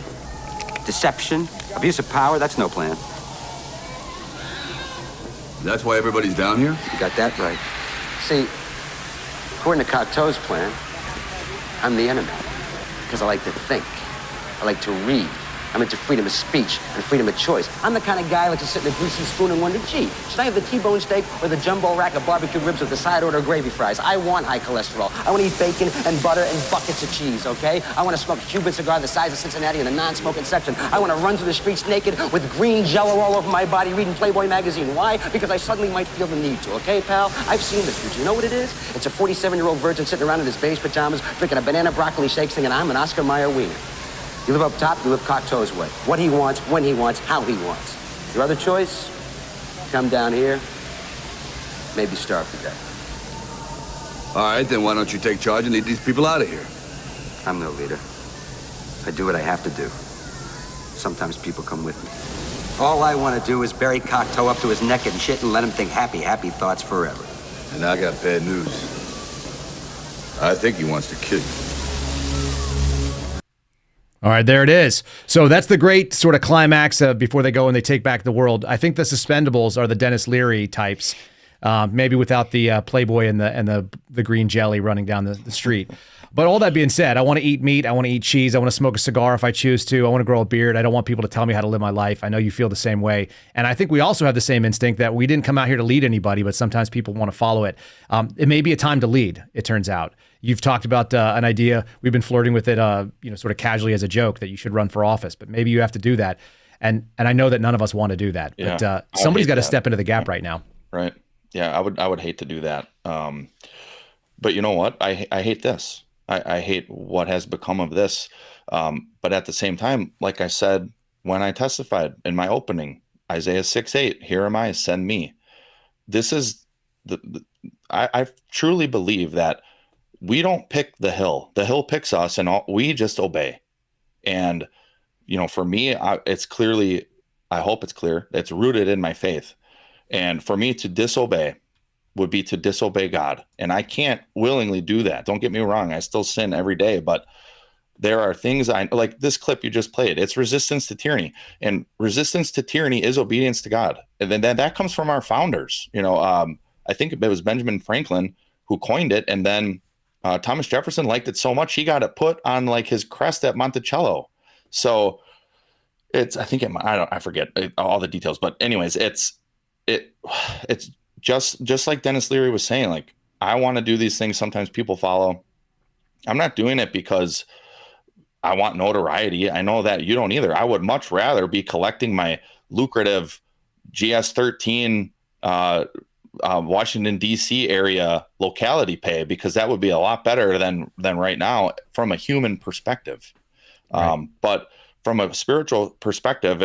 deception, abuse of power, that's no plan. That's why everybody's down here? You got that right. See, according to Cocteau's plan, I'm the enemy. Because I like to think. I like to read. I'm into freedom of speech and freedom of choice. I'm the kind of guy who likes to sit in a greasy spoon and wonder, gee, should I have the T-bone steak or the jumbo rack of barbecue ribs with the side order gravy fries? I want high cholesterol. I want to eat bacon and butter and buckets of cheese, okay? I want to smoke a Cuban cigar the size of Cincinnati in the non-smoking section. I want to run through the streets naked with green jello all over my body reading Playboy magazine. Why? Because I suddenly might feel the need to, okay, pal? I've seen the future. You know what it is? It's a 47-year-old virgin sitting around in his beige pajamas, drinking a banana broccoli shake, singing, I'm an Oscar Mayer wiener. You live up top, you live Cocteau's way. What he wants, when he wants, how he wants. Your other choice? Come down here, maybe starve to death. All right, then why don't you take charge and lead these people out of here? I'm no leader. I do what I have to do. Sometimes people come with me. All I want to do is bury Cocteau up to his neck in shit and let him think happy, happy thoughts forever. And I got bad news. I think he wants to kill you. All right, there it is. So that's the great sort of climax of before they go and they take back the world. I think the Suspendables are the Dennis Leary types, maybe without the Playboy and the green jelly running down the street. But all that being said, I want to eat meat. I want to eat cheese. I want to smoke a cigar if I choose to. I want to grow a beard. I don't want people to tell me how to live my life. I know you feel the same way. And I think we also have the same instinct that we didn't come out here to lead anybody, but sometimes people want to follow it. It may be a time to lead, it turns out. You've talked about an idea. We've been flirting with it, sort of casually as a joke that you should run for office, but maybe you have to do that. And I know that none of us want to do that, but somebody's got to step into the gap right now. Right. Yeah. I would hate to do that. But you know what? I hate this. I hate what has become of this. But at the same time, like I said, when I testified in my opening, Isaiah 6:8, here am I, send me. This is I truly believe that we don't pick the hill. The hill picks us, and we just obey. And, for me, it's clearly, I hope it's clear, it's rooted in my faith. And for me to disobey would be to disobey God. And I can't willingly do that. Don't get me wrong. I still sin every day, but there are things like this clip you just played. It's resistance to tyranny, and resistance to tyranny is obedience to God. And then that comes from our founders. I think it was Benjamin Franklin who coined it. And then Thomas Jefferson liked it so much, he got it put on like his crest at Monticello. So I forget all the details, but anyways, it's just like Dennis Leary was saying, like, I want to do these things. Sometimes people follow. I'm not doing it because I want notoriety. I know that you don't either. I would much rather be collecting my lucrative GS-13 Washington, D.C. area locality pay, because that would be a lot better than right now from a human perspective. Right. But from a spiritual perspective,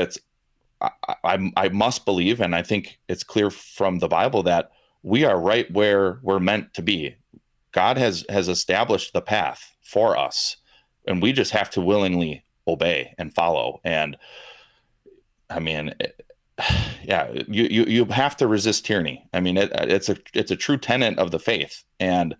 I must believe, and I think it's clear from the Bible, that we are right where we're meant to be. God has established the path for us, and we just have to willingly obey and follow. And I mean, you have to resist tyranny. I mean, it's a true tenet of the faith, and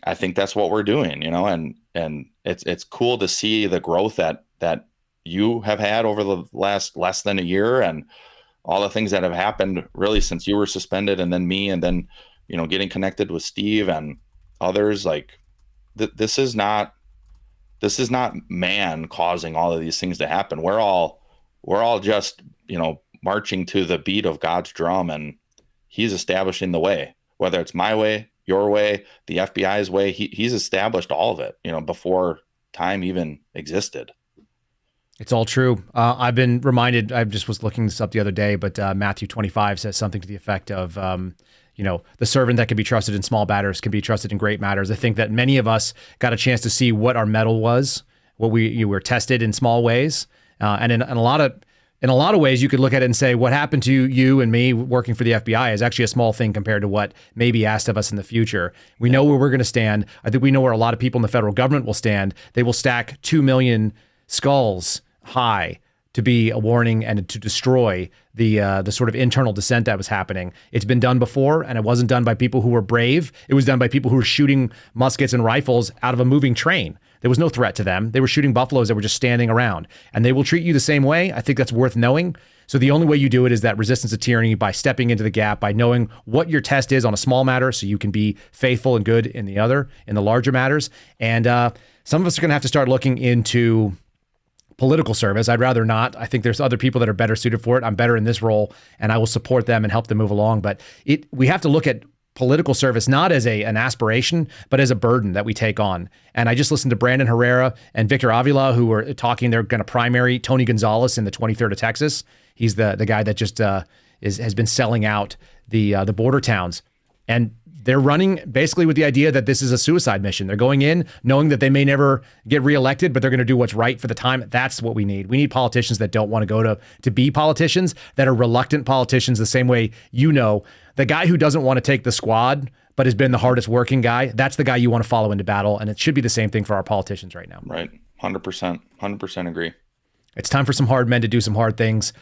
I think that's what we're doing, and it's cool to see the growth that you have had over the last less than a year, and all the things that have happened really since you were suspended, and then me, and then, getting connected with Steve and others. Like this is not man causing all of these things to happen. We're all just, marching to the beat of God's drum, and he's establishing the way, whether it's my way, your way, the FBI's way. He's established all of it, before time even existed. It's all true. I've been reminded, I just was looking this up the other day, but Matthew 25 says something to the effect of, the servant that can be trusted in small matters can be trusted in great matters. I think that many of us got a chance to see what our mettle was, what you were tested in small ways. And in a lot of ways, you could look at it and say, what happened to you and me working for the FBI is actually a small thing compared to what may be asked of us in the future. We know where we're going to stand. I think we know where a lot of people in the federal government will stand. They will stack 2 million skulls high to be a warning and to destroy the sort of internal dissent that was happening. It's been done before, and it wasn't done by people who were brave. It was done by people who were shooting muskets and rifles out of a moving train. There was no threat to them. They were shooting buffaloes that were just standing around, and they will treat you the same way. I think that's worth knowing. So the only way you do it is that resistance to tyranny, by stepping into the gap, by knowing what your test is on a small matter so you can be faithful and good in the larger matters. And some of us are going to have to start looking into political service. I'd rather not. I think there's other people that are better suited for it. I'm better in this role, and I will support them and help them move along. But we have to look at political service not as an aspiration, but as a burden that we take on. And I just listened to Brandon Herrera and Victor Avila, who were talking. They're going to primary Tony Gonzalez in the 23rd of Texas. He's the guy that just has been selling out the border towns, and they're running basically with the idea that this is a suicide mission. They're going in knowing that they may never get reelected, but they're going to do what's right for the time. That's what we need. We need politicians that don't want to go to be politicians, that are reluctant politicians, the same way, the guy who doesn't want to take the squad, but has been the hardest working guy. That's the guy you want to follow into battle. And it should be the same thing for our politicians right now. Right. 100% agree. It's time for some hard men to do some hard things.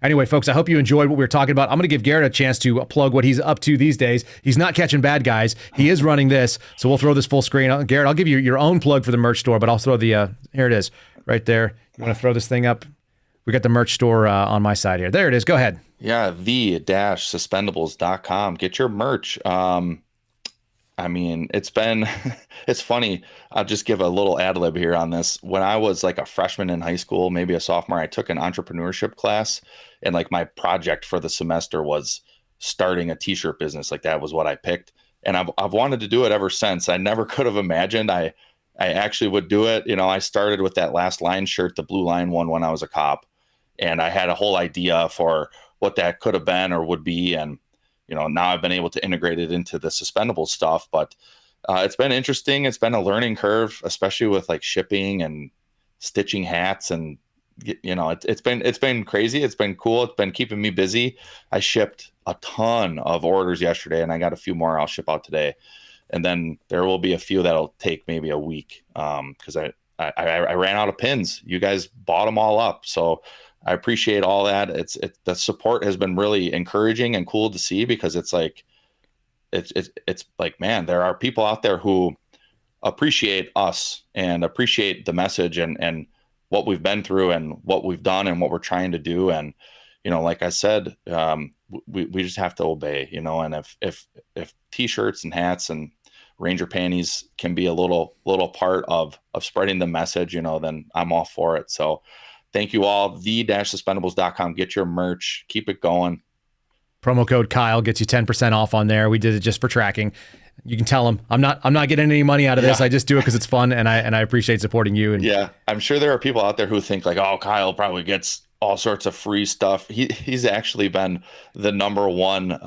Anyway, folks, I hope you enjoyed what we were talking about. I'm going to give Garrett a chance to plug what he's up to these days. He's not catching bad guys. He is running this. So we'll throw this full screen. Garrett, I'll give you your own plug for the merch store, but I'll throw here it is right there. You want to throw this thing up? We got the merch store on my side here. There it is. Go ahead. Yeah, the-suspendables.com. Get your merch. I mean, it's funny. I'll just give a little ad lib here on this. When I was like a freshman in high school, maybe a sophomore, I took an entrepreneurship class, and like my project for the semester was starting a t-shirt business. Like that was what I picked. And I've wanted to do it ever since. I never could have imagined I actually would do it. I started with that Last Line shirt, the Blue Line one, when I was a cop. And I had a whole idea for what that could have been or would be. And, now I've been able to integrate it into the suspendable stuff, but it's been interesting. It's been a learning curve, especially with like shipping and stitching hats. And, it's been crazy. It's been cool. It's been keeping me busy. I shipped a ton of orders yesterday, and I got a few more I'll ship out today. And then there will be a few that'll take maybe a week because I ran out of pins. You guys bought them all up. So I appreciate all that. The support has been really encouraging and cool to see, because it's like, man, there are people out there who appreciate us and appreciate the message and what we've been through and what we've done and what we're trying to do. And, like I said, we just have to obey, and if t-shirts and hats and Ranger panties can be a little part of spreading the message, then I'm all for it. So thank you all. The-suspendables.com. Get your merch. Keep it going. Promo code Kyle gets you 10% off on there. We did it just for tracking. You can tell them I'm not getting any money out of this. I just do it because it's fun, and I appreciate supporting you. And yeah, I'm sure there are people out there who think like, oh, Kyle probably gets all sorts of free stuff. He's actually been the number one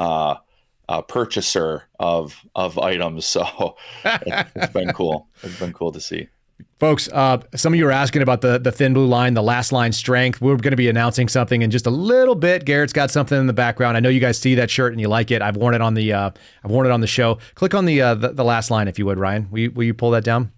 purchaser of items. So it's been cool. It's been cool to see. Folks, some of you are asking about the Thin Blue Line, the Last Line strength. We're going to be announcing something in just a little bit. Garrett's got something in the background. I know you guys see that shirt and you like it. I've worn it on the show. Click on the Last Line if you would, Ryan. Will you pull that down?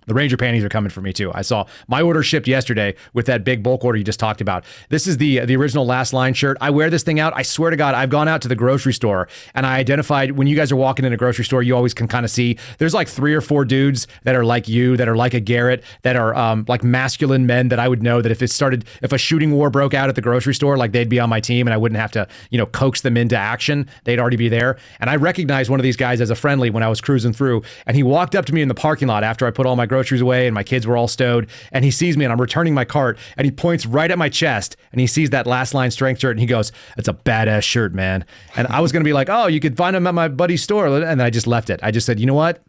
The Ranger panties are coming for me too. I saw my order shipped yesterday with that big bulk order you just talked about. This is the original Last Line shirt. I wear this thing out. I swear to God, I've gone out to the grocery store and I identified, when you guys are walking in a grocery store, you always can kind of see there's like 3 or 4 dudes that are like you, that are like a Garrett, that are like masculine men that I would know that if a shooting war broke out at the grocery store, like they'd be on my team and I wouldn't have to, coax them into action. They'd already be there. And I recognized one of these guys as a friendly when I was cruising through, and he walked up to me in the parking lot after I put all my groceries away and my kids were all stowed, and he sees me and I'm returning my cart and he points right at my chest and he sees that Last Line strength shirt and he goes, "It's a badass shirt, man." And I was going to be like, "Oh, you could find them at my buddy's store." And then I just left it. I just said, you know what?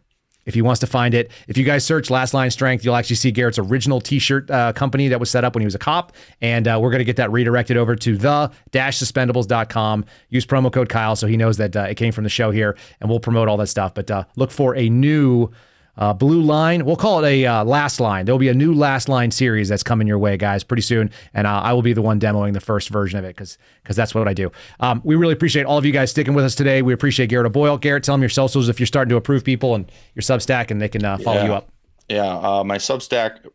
If he wants to find it, if you guys search Last Line Strength, you'll actually see Garrett's original t-shirt company that was set up when he was a cop. And we're going to get that redirected over to the-suspendables.com. Use promo code Kyle so he knows that it came from the show here, and we'll promote all that stuff. But look for a new Blue Line. We'll call it a Last Line. There'll be a new Last Line series that's coming your way, guys, pretty soon. And I will be the one demoing the first version of it because that's what I do. We really appreciate all of you guys sticking with us today. We appreciate Garrett O'Boyle. Garrett, tell them your socials if you're starting to approve people and your Substack, and they can follow you up. Yeah, my Substack,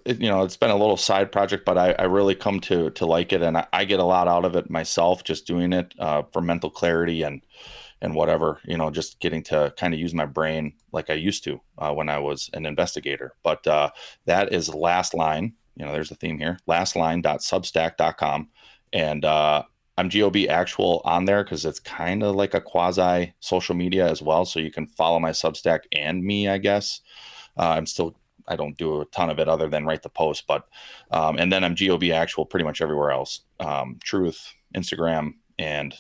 it's been a little side project, but I really come to like it, and I get a lot out of it myself, just doing it for mental clarity and whatever, just getting to kind of use my brain like I used to when I was an investigator. But that is Last Line. There's a theme here, lastline.substack.com. And I'm GOB Actual on there because it's kind of like a quasi social media as well. So you can follow my Substack and me, I guess. I'm still I don't do a ton of it other than write the post, but, and then I'm GOB Actual pretty much everywhere else. Truth, Instagram, and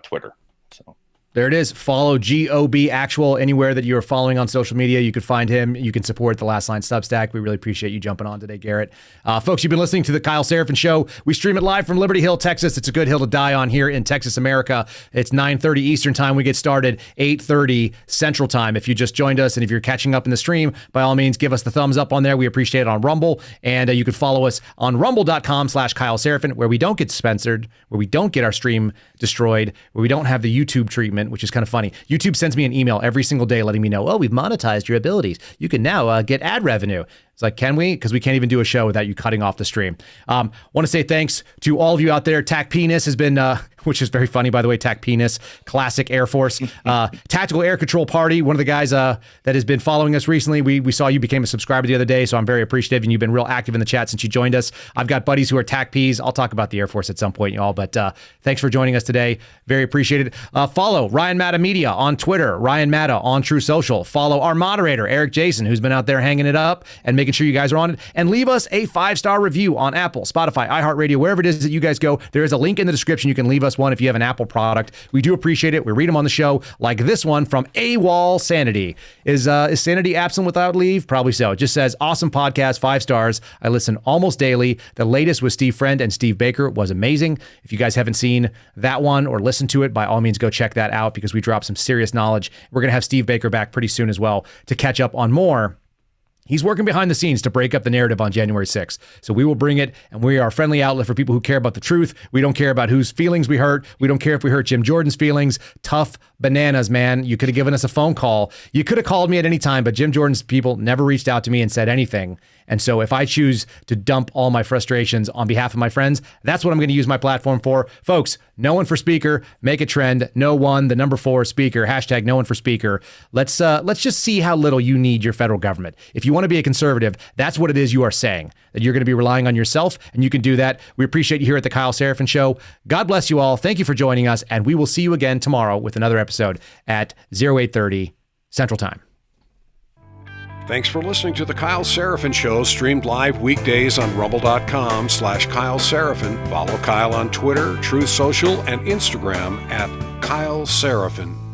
Twitter. So. There it is. Follow GOB Actual anywhere that you are following on social media. You can find him. You can support the Last Line Substack. We really appreciate you jumping on today, Garrett. Folks, you've been listening to the Kyle Seraphin Show. We stream it live from Liberty Hill, Texas. It's a good hill to die on here in Texas, America. It's 9:30 Eastern Time. We get started 8:30 Central Time. If you just joined us and if you're catching up in the stream, by all means, give us the thumbs up on there. We appreciate it on Rumble. And you can follow us on rumble.com/Kyle Seraphin, where we don't get censored, where we don't get our stream destroyed, where we don't have the YouTube treatment, which is kind of funny. YouTube sends me an email every single day letting me know, oh, we've monetized your abilities. You can now get ad revenue. It's like, can we? Because we can't even do a show without you cutting off the stream. Want to say thanks to all of you out there. Tac Penis has been, which is very funny, by the way, Tac Penis, classic Air Force. Tactical Air Control Party, one of the guys that has been following us recently. We saw you became a subscriber the other day, so I'm very appreciative, and you've been real active in the chat since you joined us. I've got buddies who are Tac Ps. I'll talk about the Air Force at some point, y'all, but thanks for joining us today. Very appreciated. Follow Ryan Matta Media on Twitter, Ryan Matta on True Social. Follow our moderator, Eric Jason, who's been out there hanging it up and making sure you guys are on it. And leave us a 5-star review on Apple, Spotify, iHeartRadio, wherever it is that you guys go. There is a link in the description. You can leave us one if you have an Apple product. We do appreciate it. We read them on the show, like this one from AWOL Sanity. Is Sanity absent without leave? Probably so. It just says, awesome podcast, 5 stars. I listen almost daily. The latest with Steve Friend and Steve Baker was amazing. If you guys haven't seen that one or listened to it, by all means, go check that out because we dropped some serious knowledge. We're going to have Steve Baker back pretty soon as well to catch up on more. He's working behind the scenes to break up the narrative on January 6th. So we will bring it, and we are a friendly outlet for people who care about the truth. We don't care about whose feelings we hurt. We don't care if we hurt Jim Jordan's feelings. Tough bananas, man. You could have given us a phone call. You could have called me at any time, but Jim Jordan's people never reached out to me and said anything. And so if I choose to dump all my frustrations on behalf of my friends, that's what I'm going to use my platform for. Folks, no one for speaker, make a trend. No one, the number 4 speaker, hashtag no one for speaker. Let's just see how little you need your federal government. If you want to be a conservative, that's what it is you are saying, that you're going to be relying on yourself, and you can do that. We appreciate you here at the Kyle Seraphin Show. God bless you all. Thank you for joining us, and we will see you again tomorrow with another episode at 08:30 Central Time. Thanks for listening to the Kyle Seraphin Show, streamed live weekdays on rumble.com/Kyle Seraphin. Follow Kyle on Twitter, Truth Social, and Instagram at Kyle Seraphin.